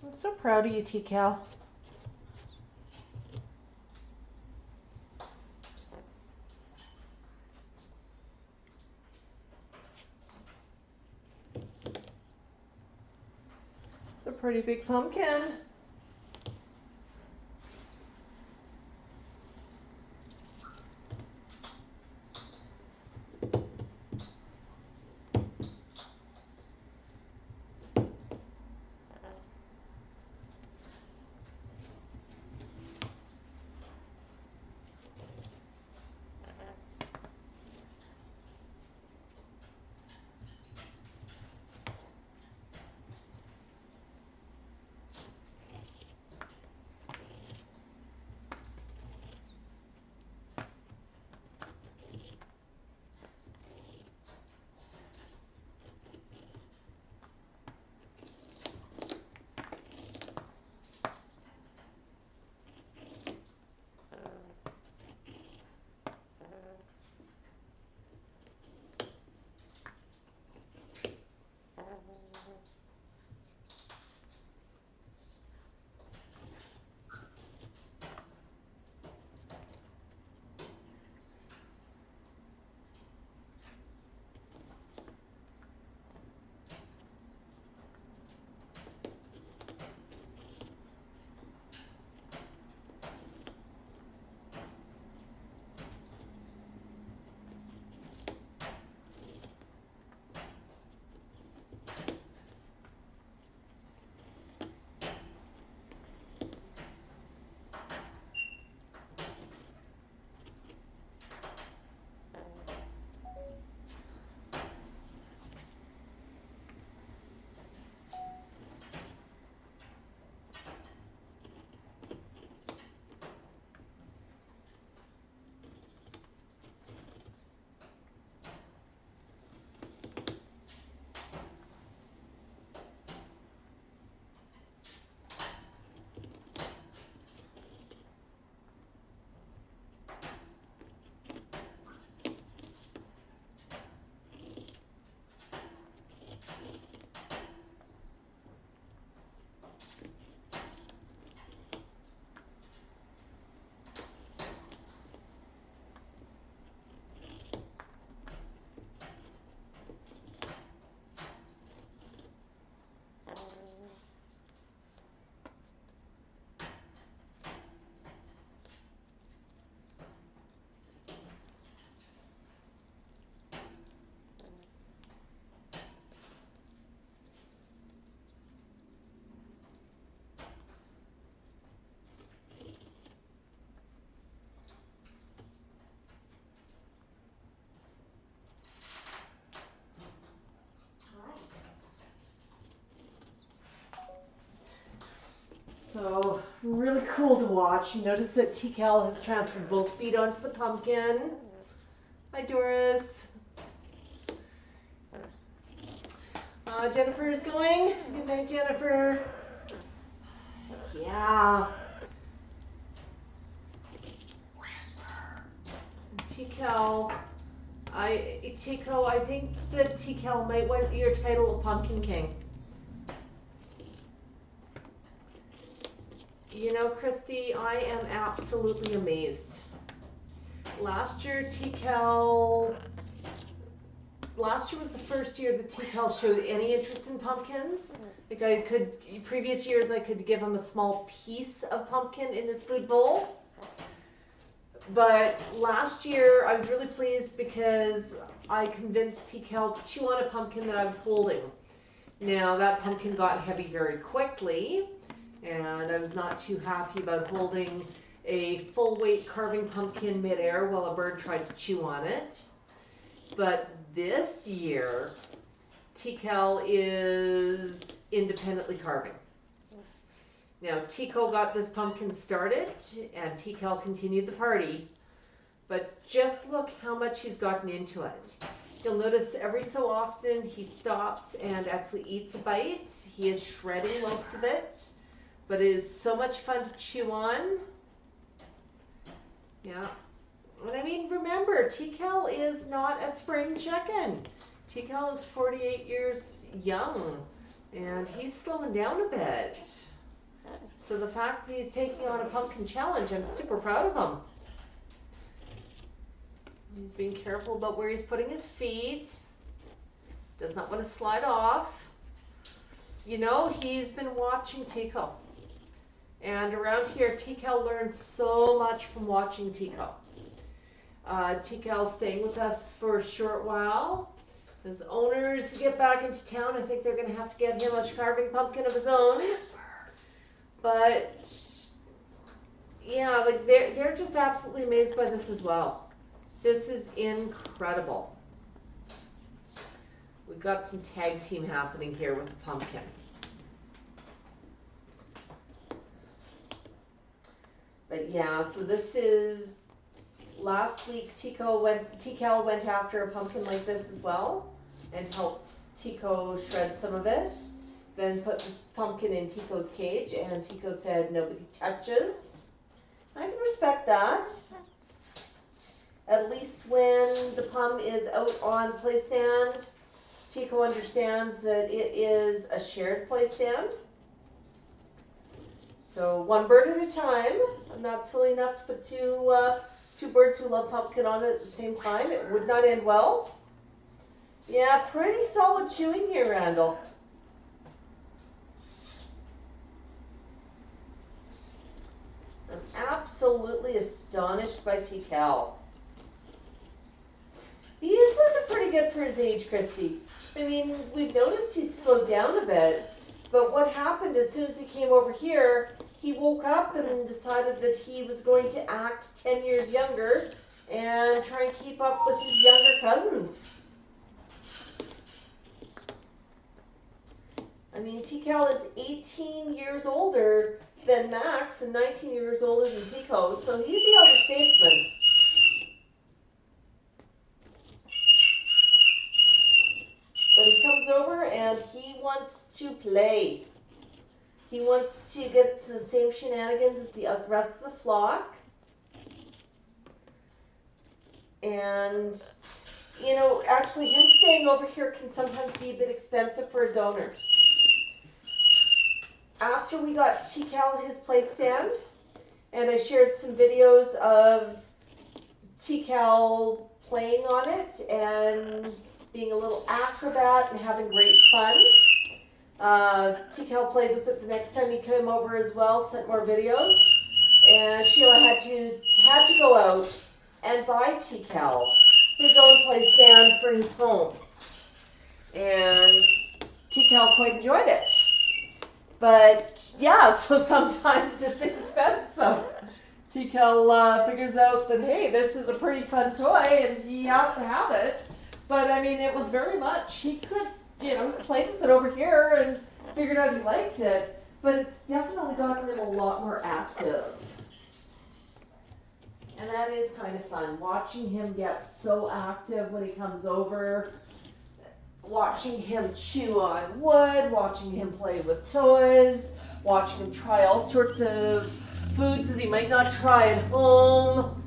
I'm so proud of you, Tikal. It's a pretty big pumpkin. So, really cool to watch. Notice that Tikal has transferred both feet onto the pumpkin. Hi, Doris. Jennifer is going. Good night, Jennifer. Yeah. Tikal. Tycho, I think that Tikal might want your title of Pumpkin King. You know, Christy, I am absolutely amazed. Last year was the first year that Tikal showed any interest in pumpkins. Like previous years I could give him a small piece of pumpkin in his food bowl. But last year I was really pleased because I convinced Tikal to chew on a pumpkin that I was holding. Now that pumpkin got heavy very quickly, and I was not too happy about holding a full weight carving pumpkin midair while a bird tried to chew on it. But this year, Tikal is independently carving. Now, Tycho got this pumpkin started, and Tikal continued the party. But just look how much he's gotten into it. You'll notice every so often he stops and actually eats a bite. He is shredding most of it, but it is so much fun to chew on. Yeah. And I mean, remember, Tikal is not a spring chicken. Tikal is 48 years young, and he's slowing down a bit. So the fact that he's taking on a pumpkin challenge, I'm super proud of him. He's being careful about where he's putting his feet. Does not want to slide off. You know, he's been watching Tycho. And around here, Tikal learns so much from watching Tycho. Tikal's staying with us for a short while. His owners get back into town. I think they're going to have to get him a carving pumpkin of his own. But yeah, like they're just absolutely amazed by this as well. This is incredible. We've got some tag team happening here with the pumpkin. But yeah, so this is last week. Tikal went after a pumpkin like this as well, and helped Tycho shred some of it. Then put the pumpkin in Tycho's cage, and Tycho said nobody touches. I can respect that. At least when the Pumm is out on play stand, Tycho understands that it is a shared play stand. So one bird at a time. I'm not silly enough to put two birds who love pumpkin on it at the same time. It would not end well. Yeah, pretty solid chewing here, Randall. I'm absolutely astonished by Tikal. He is looking pretty good for his age, Christy. I mean, we've noticed he's slowed down a bit, but what happened as soon as he came over here, he woke up and decided that he was going to act 10 years younger and try and keep up with his younger cousins. I mean, Tikal is 18 years older than Max and 19 years older than Tycho, so he's the elder statesman. But he comes over and he wants to play. He wants to get the same shenanigans as the rest of the flock. And, you know, actually him staying over here can sometimes be a bit expensive for his owners. After we got Tikal his play stand, and I shared some videos of Tikal playing on it and being a little acrobat and having great fun. Tikal played with it the next time he came over as well, sent more videos. And Sheila had to go out and buy Tikal his own play stand for his home. And Tikal quite enjoyed it. But yeah, so sometimes it's expensive. Tikal figures out that, hey, this is a pretty fun toy and he has to have it. But I mean, it was very much, he could, you know, played with it over here and figured out he liked it. But it's definitely gotten him a lot more active. And that is kind of fun, watching him get so active when he comes over. Watching him chew on wood, watching him play with toys, watching him try all sorts of foods that he might not try at home.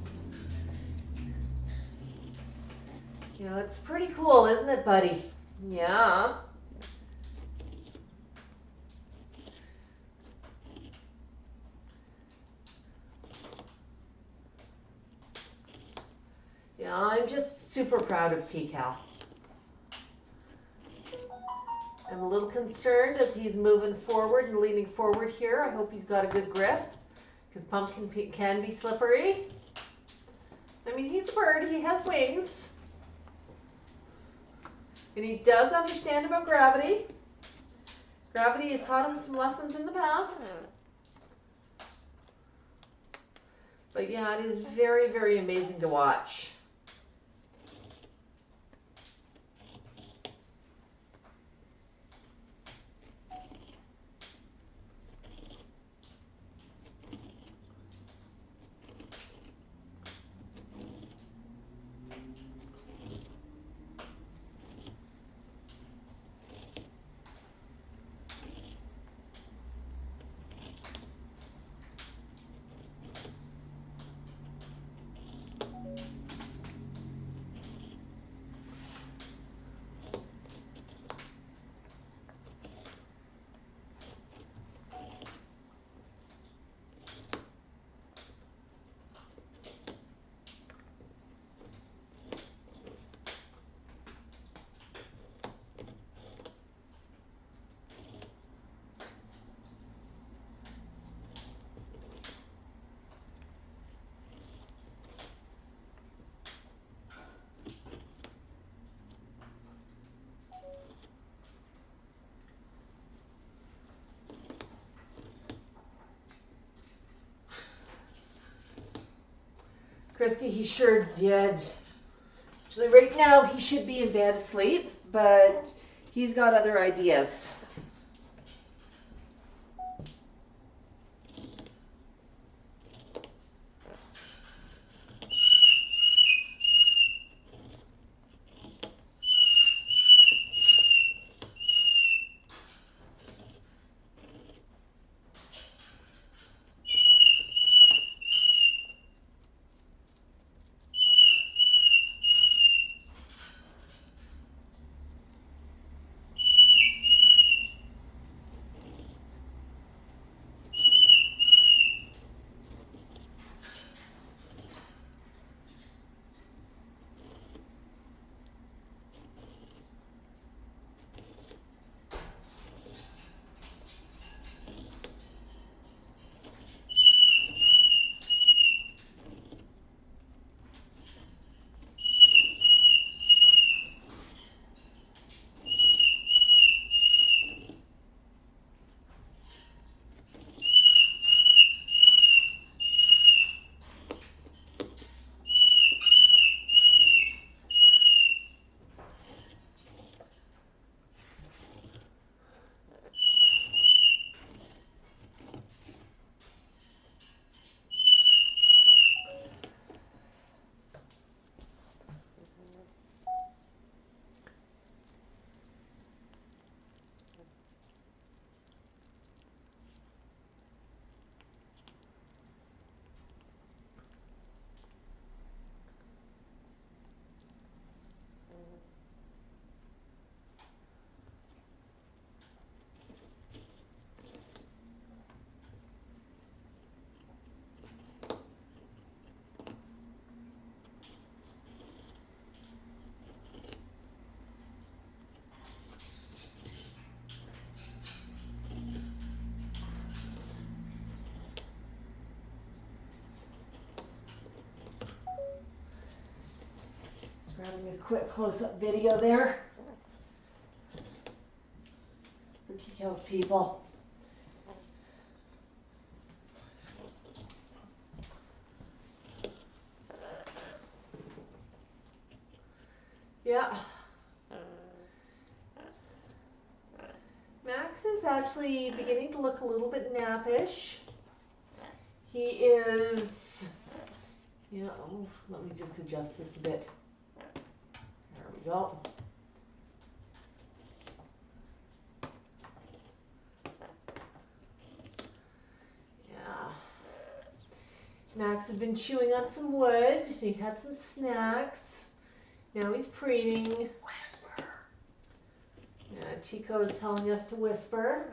You know, it's pretty cool, isn't it, buddy? Yeah. Yeah, I'm just super proud of Tikal. I'm a little concerned as he's moving forward and leaning forward here. I hope he's got a good grip, because pumpkin can be slippery. I mean, he's a bird. He has wings. And he does understand about gravity. Gravity has taught him some lessons in the past. But yeah, it is very, very amazing to watch. Christy, he sure did. Actually, right now he should be in bed asleep, but he's got other ideas. Grabbing a quick close-up video there for Tikal's people. Yeah. Max is actually beginning to look a little bit nappish. He is, yeah, oh, let me just adjust this a bit. There we go. Yeah. Max had been chewing on some wood. He had some snacks. Now he's preening. Whisper. Yeah, Tycho is telling us to whisper.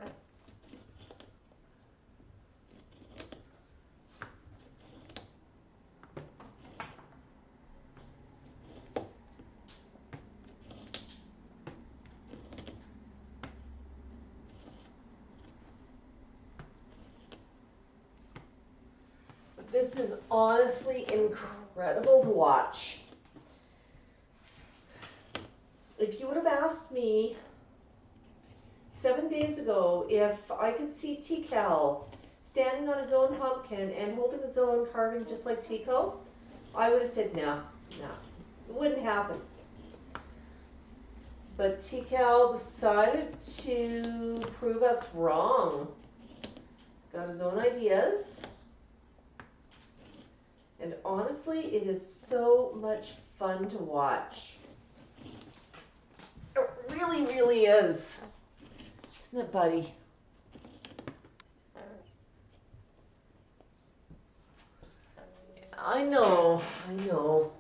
This is honestly incredible to watch. If you would have asked me 7 days ago if I could see Tikal standing on his own pumpkin and holding his own carving just like Tycho, I would have said no, it wouldn't happen. But Tikal decided to prove us wrong. He's got his own ideas. And honestly, it is so much fun to watch. It really, really is. Isn't it, buddy? I know, I know.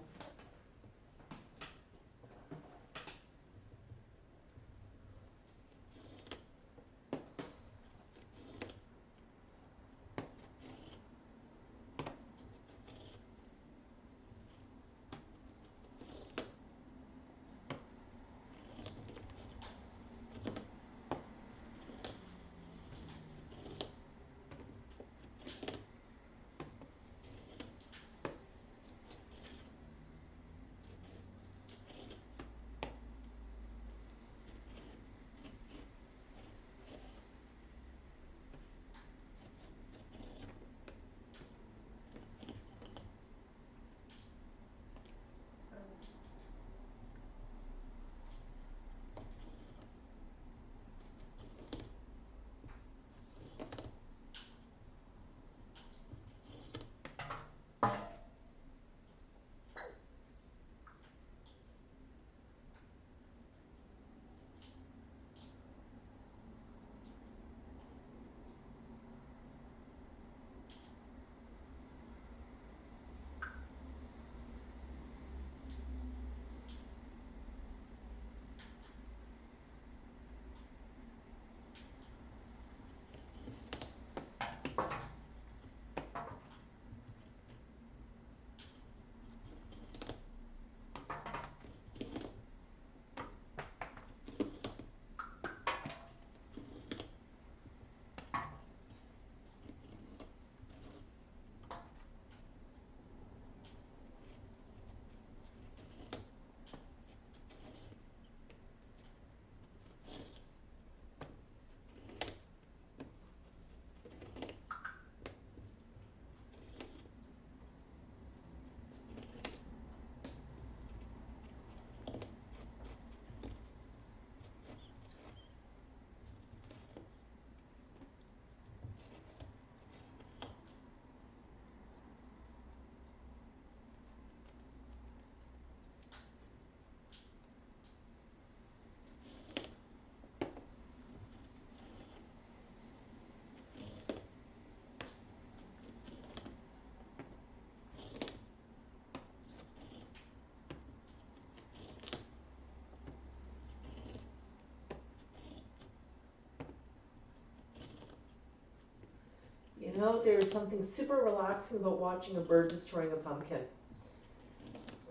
You know, there's something super relaxing about watching a bird destroying a pumpkin.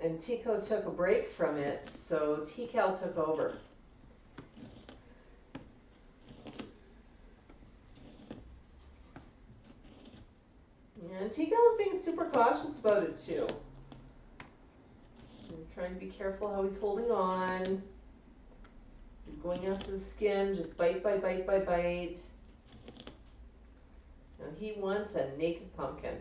And Tycho took a break from it, so Tikal took over. And Tikal is being super cautious about it too. He's trying to be careful how he's holding on. He's going after the skin, just bite by bite by bite. Now he wants a naked pumpkin.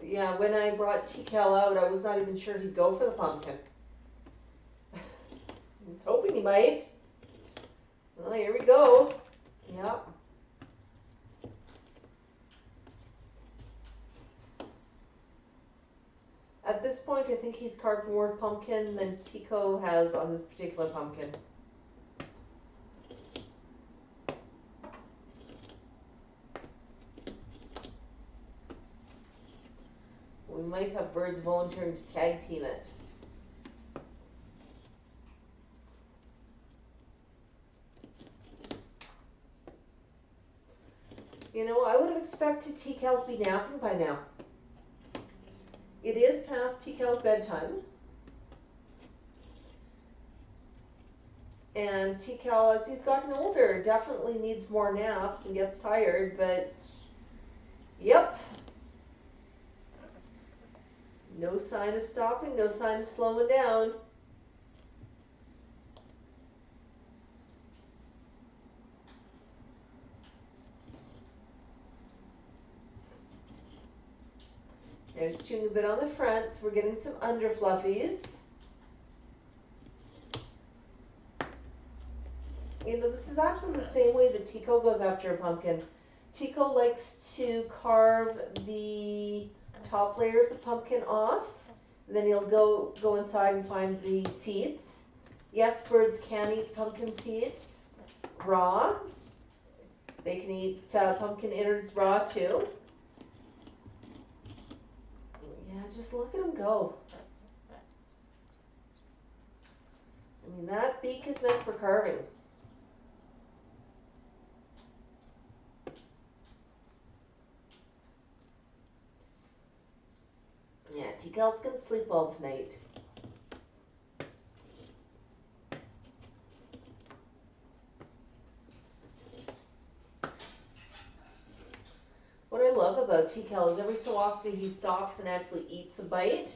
Yeah, when I brought Tikal out, I was not even sure he'd go for the pumpkin. I was hoping he might. Well, here we go. Yep. At this point, I think he's carved more pumpkin than Tycho has on this particular pumpkin. We might have birds volunteering to tag team it. You know, I would have expected Tikal to be napping by now. It is past Tikal's bedtime. And Tikal, as he's gotten older, definitely needs more naps and gets tired, but yep. No sign of stopping, no sign of slowing down. There's chewing a bit on the front, so we're getting some under fluffies. You know, this is actually the same way that Tikal goes after a pumpkin. Tikal likes to carve the top layer of the pumpkin off, and then he'll go inside and find the seeds. Yes, birds can eat pumpkin seeds raw. They can eat pumpkin innards raw too. Yeah, just look at him go. I mean, that beak is meant for carving. Yeah, Tikal's gonna sleep well tonight. What I love about Tikal is every so often he stops and actually eats a bite.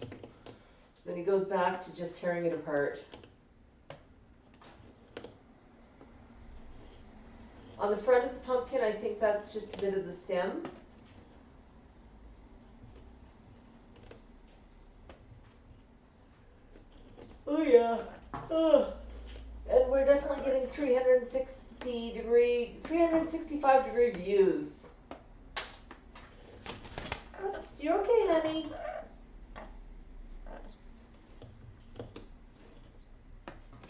Then he goes back to just tearing it apart. On the front of the pumpkin, I think that's just a bit of the stem. Oh yeah. Oh. And we're definitely getting 365 degree views. Oops, you okay, honey?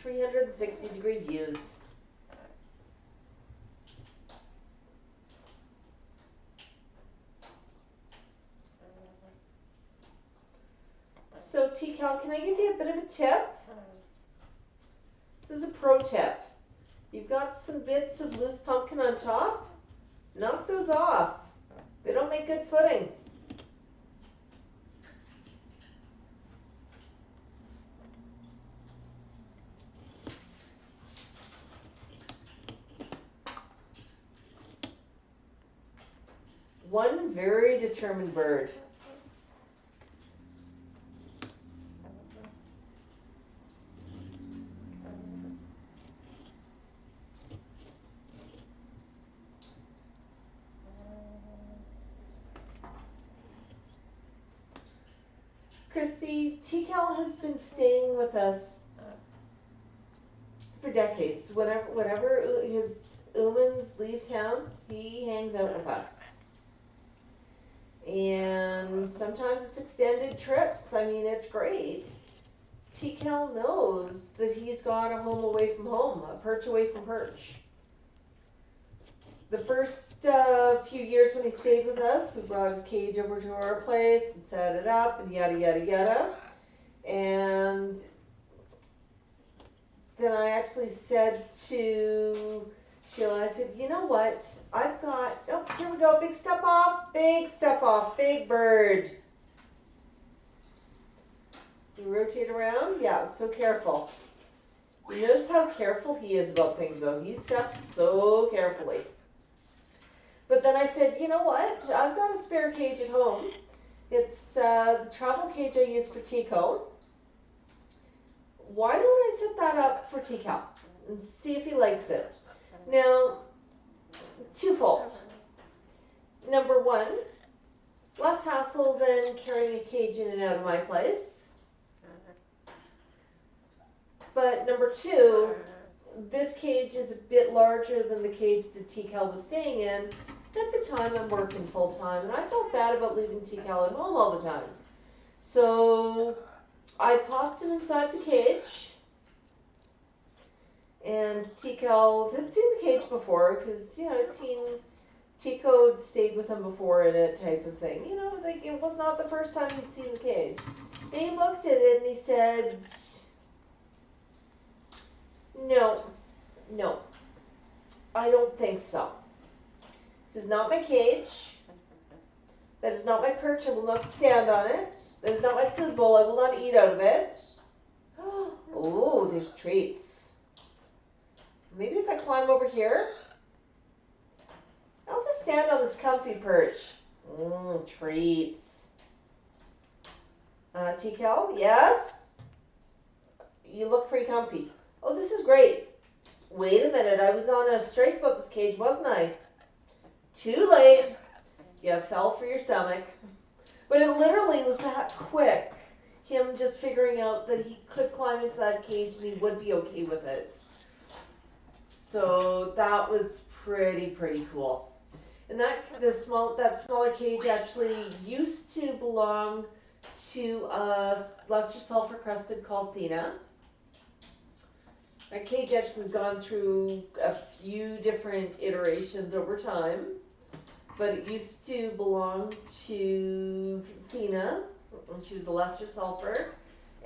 .360 views. So Tikal, can I give you a bit of a tip? This is a pro tip. You've got some bits of loose pumpkin on top. Knock those off. They don't make good footing. One very determined bird. Christy, Tikal has been staying with us for decades. Whenever his humans leave town, he hangs out with us. And sometimes it's extended trips. I mean, it's great. Tikal knows that he's got a home away from home, a perch away from perch. the first few years when he stayed with us, we brought his cage over to our place and set it up and yada, yada, yada. And then I actually said to Sheila, I said, you know what? I've got, oh, here we go, big step off, big bird. You rotate around? Yeah, so careful. You notice how careful he is about things, though. He steps so carefully. But then I said, you know what? I've got a spare cage at home. It's the travel cage I use for Tycho. Why don't I set that up for Tikal and see if he likes it? Now, twofold. Number one, less hassle than carrying a cage in and out of my place. But number two, this cage is a bit larger than the cage that Tikal was staying in. At the time, I'm working full time, and I felt bad about leaving Tikal at home all the time. So I popped him inside the cage, and Tikal had seen the cage before because, you know, I'd seen Tycho had stayed with him before in it type of thing. You know, like it was not the first time he'd seen the cage. And he looked at it and he said, no, I don't think so. This is not my cage. That is not my perch. I will not stand on it. That is not my food bowl. I will not eat out of it. Oh, there's treats. Maybe if I climb over here, I'll just stand on this comfy perch. Treats. Tikal, yes? You look pretty comfy. Oh, this is great. Wait a minute. I was on a strike about this cage, wasn't I? Too late. You fell for your stomach. But it literally was that quick. Him just figuring out that he could climb into that cage and he would be okay with it. So that was pretty cool. And that smaller cage actually used to belong to a lesser sulfur crested called Thina. That cage actually has gone through a few different iterations over time. But it used to belong to Thina, and she was a lesser sulfur.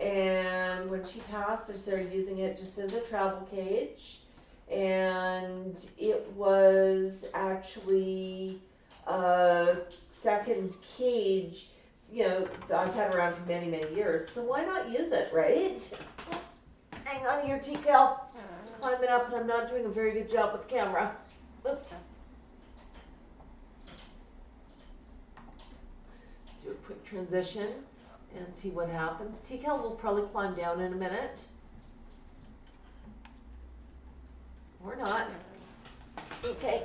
And when she passed, I started using it just as a travel cage. And it was actually a second cage, you know, I've had around for many years. So why not use it, right? Hang on here, Tikal. Climbing up, and I'm not doing a very good job with the camera. Oops. Do a quick transition and see what happens. Tikal will probably climb down in a minute. Or not. Okay.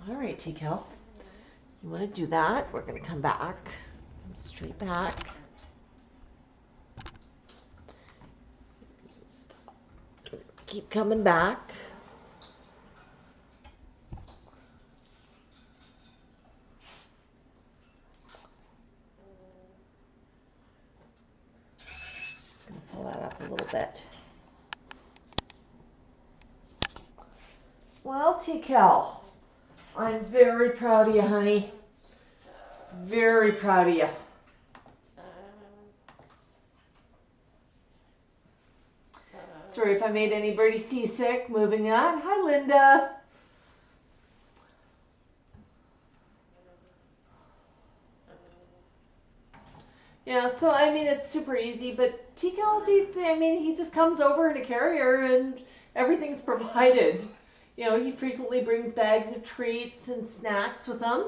All right, Tikal. You want to do that? We're going to come back. Come straight back. Keep coming back. Just going to pull that up a little bit. Well, Tikal, I'm very proud of you, honey. Very proud of you. Sorry if I made anybody seasick. Moving on. Hi, Linda. Yeah, so I mean, it's super easy, but Tikal, I mean, he just comes over in a carrier and everything's provided. You know, he frequently brings bags of treats and snacks with him,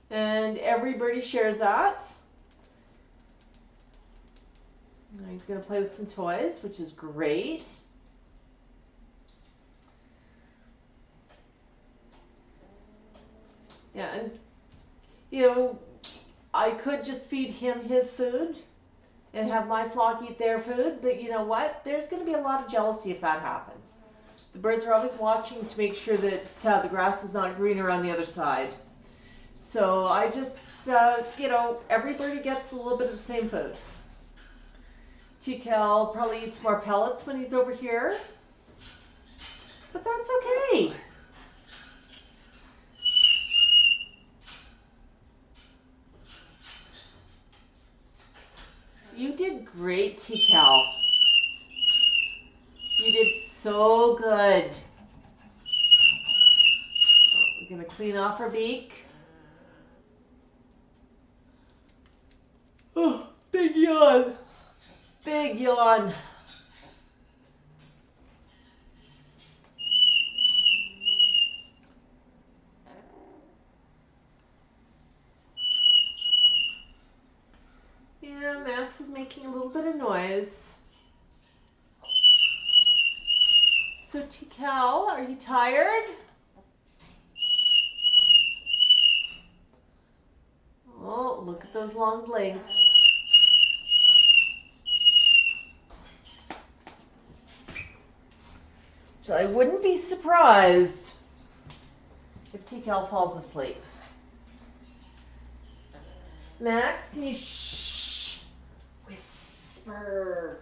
and everybody shares that. Now he's going to play with some toys, which is great. Yeah, and, you know, I could just feed him his food and have my flock eat their food, but you know what? There's going to be a lot of jealousy if that happens. The birds are always watching to make sure that the grass is not greener on the other side. So I just, you know, everybody gets a little bit of the same food. Tikal probably eats more pellets when he's over here. But that's okay. You did great, Tikal. You did so good. We're going to clean off her beak. Oh, big yawn. Big yawn. Yeah, Max is making a little bit of noise. So, Tikal, are you tired? Oh, look at those long legs. So I wouldn't be surprised if Tikal falls asleep. Max, can you shh? Whisper.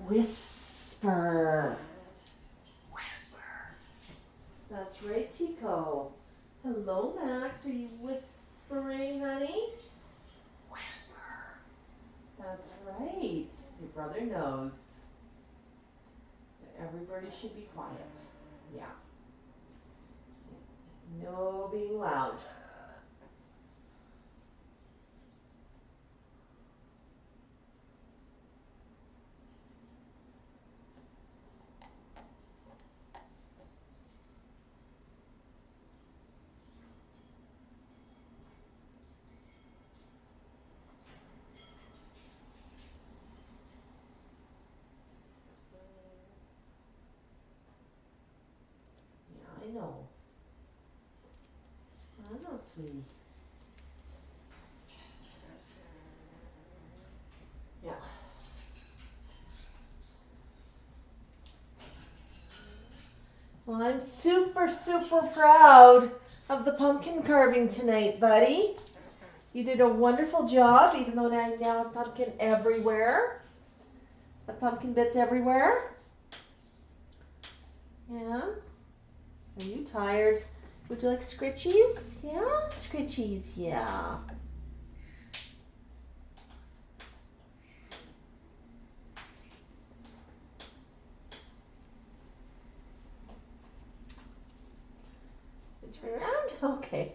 Whisper. Whisper. That's right, Tycho. Hello, Max. Are you whispering, honey? Whisper. That's right. Your brother knows that everybody should be quiet. Yeah. No being loud. Yeah, I know. I know, sweetie. Yeah. Well, I'm super, super proud of the pumpkin carving tonight, buddy. You did a wonderful job, even though I now have pumpkin everywhere. The pumpkin bits everywhere. Yeah. Are you tired? Would you like scritchies? Yeah? Scritchies, yeah. Turn around? Okay.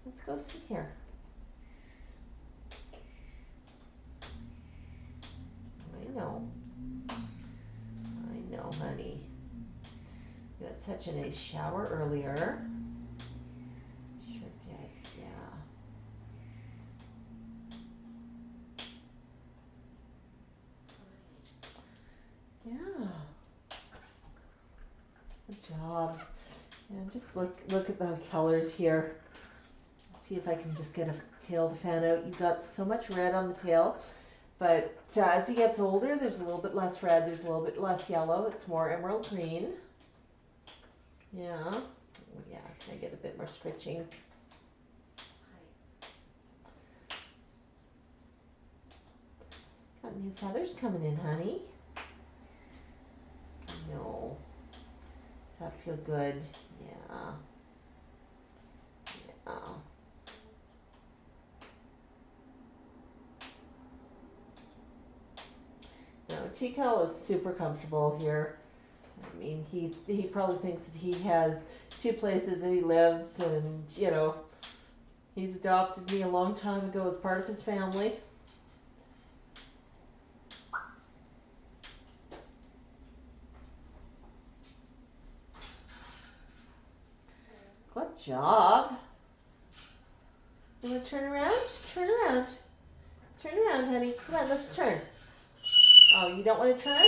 Let's go from here. I know. I know, honey. You had such a nice shower earlier. Sure did, yeah. Yeah. Good job. And just look at the colors here. See if I can just get a tail to fan out. You've got so much red on the tail, but as he gets older, there's a little bit less red, there's a little bit less yellow. It's more emerald green. Yeah. Oh, yeah, can I get a bit more stretching? Got new feathers coming in, honey. No. Does that feel good? Yeah. Yeah. No, Tikal is super comfortable here. I mean, he probably thinks that he has two places that he lives, and you know, he's adopted me a long time ago as part of his family. Good job. You want to turn around? Turn around. Turn around, honey. Come on, let's turn. Oh, you don't want to turn?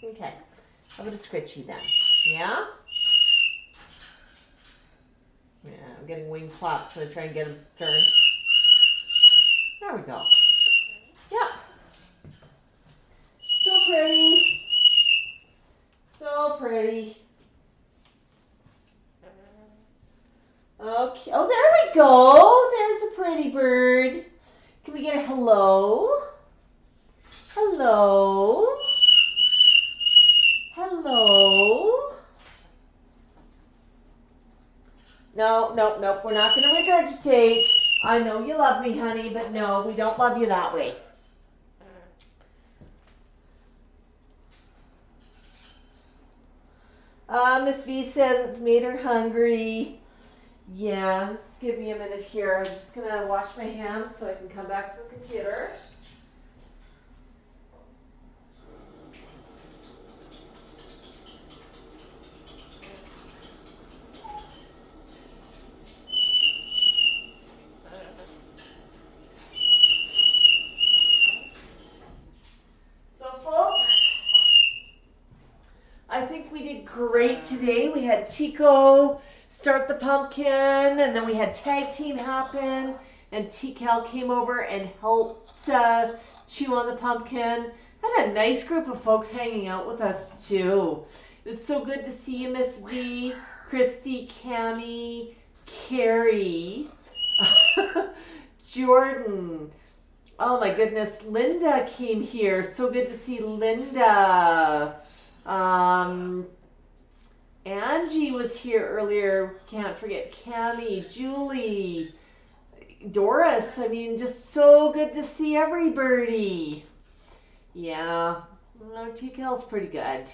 Okay. I'm going to scritch you then. Yeah? Yeah, I'm getting wing flaps, so I try and get him to turn. There we go. Yep. So pretty. So pretty. Okay. Oh, there we go. There's a pretty bird. Can we get a hello? No, no, no. We're not going to regurgitate. I know you love me, honey, but no, we don't love you that way. Miss V says it's made her hungry. Yeah, just give me a minute here. I'm just going to wash my hands so I can come back to the computer. So, folks, I think we did great today. We had Tycho start the pumpkin, and then we had tag team happen, and Tikal came over and helped chew on the pumpkin. Had a nice group of folks hanging out with us too. It was so good to see you, Miss V, Christy, Cammie, Carrie, Jordan. Oh my goodness, Linda came here. So good to see Linda. Angie was here earlier. Can't forget Cammie, Julie, Doris. I mean, just so good to see everybody. Yeah, no, Tikal's pretty good.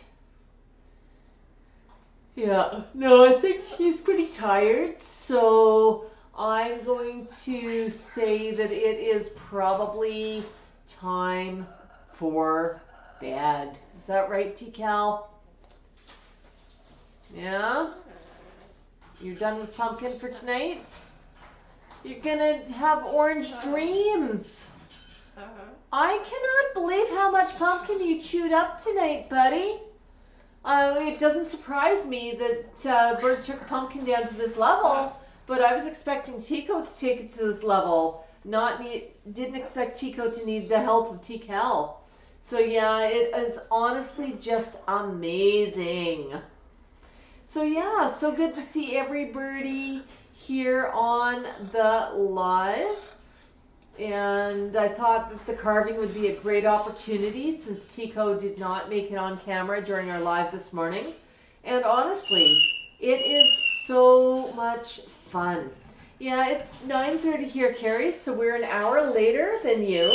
Yeah, no, I think he's pretty tired, so I'm going to say that it is probably time for bed. Is that right, Tikal? Yeah? You're done with pumpkin for tonight? You're gonna have orange dreams. I cannot believe how much pumpkin you chewed up tonight, buddy. It doesn't surprise me that Bert took pumpkin down to this level, but I was expecting Tycho to take it to this level. Didn't expect Tycho to need the help of Tikal. So yeah, it is honestly just amazing. So yeah, so good to see everybody here on the live. And I thought that the carving would be a great opportunity since Tycho did not make it on camera during our live this morning. And honestly, it is so much fun. Yeah, it's 9:30 here, Carrie, so we're an hour later than you.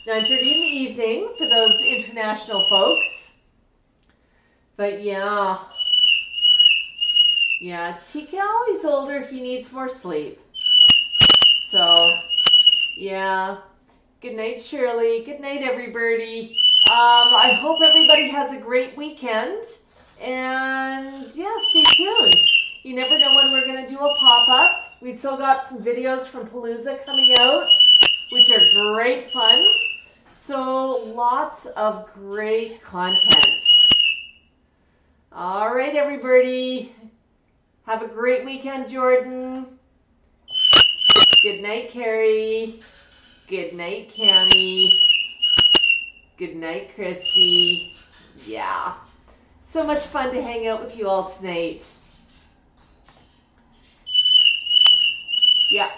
9:30 in the evening for those international folks. But yeah. Yeah, Tikal, he's older, he needs more sleep. So, yeah. Good night, Shirley. Good night, everybody. I hope everybody has a great weekend. And yeah, stay tuned. You never know when we're going to do a pop-up. We've still got some videos from Palooza coming out, which are great fun. So lots of great content. All right, everybody. Have a great weekend, Jordan. Good night, Carrie. Good night, Cammie. Good night, Christy. Yeah. So much fun to hang out with you all tonight. Yeah.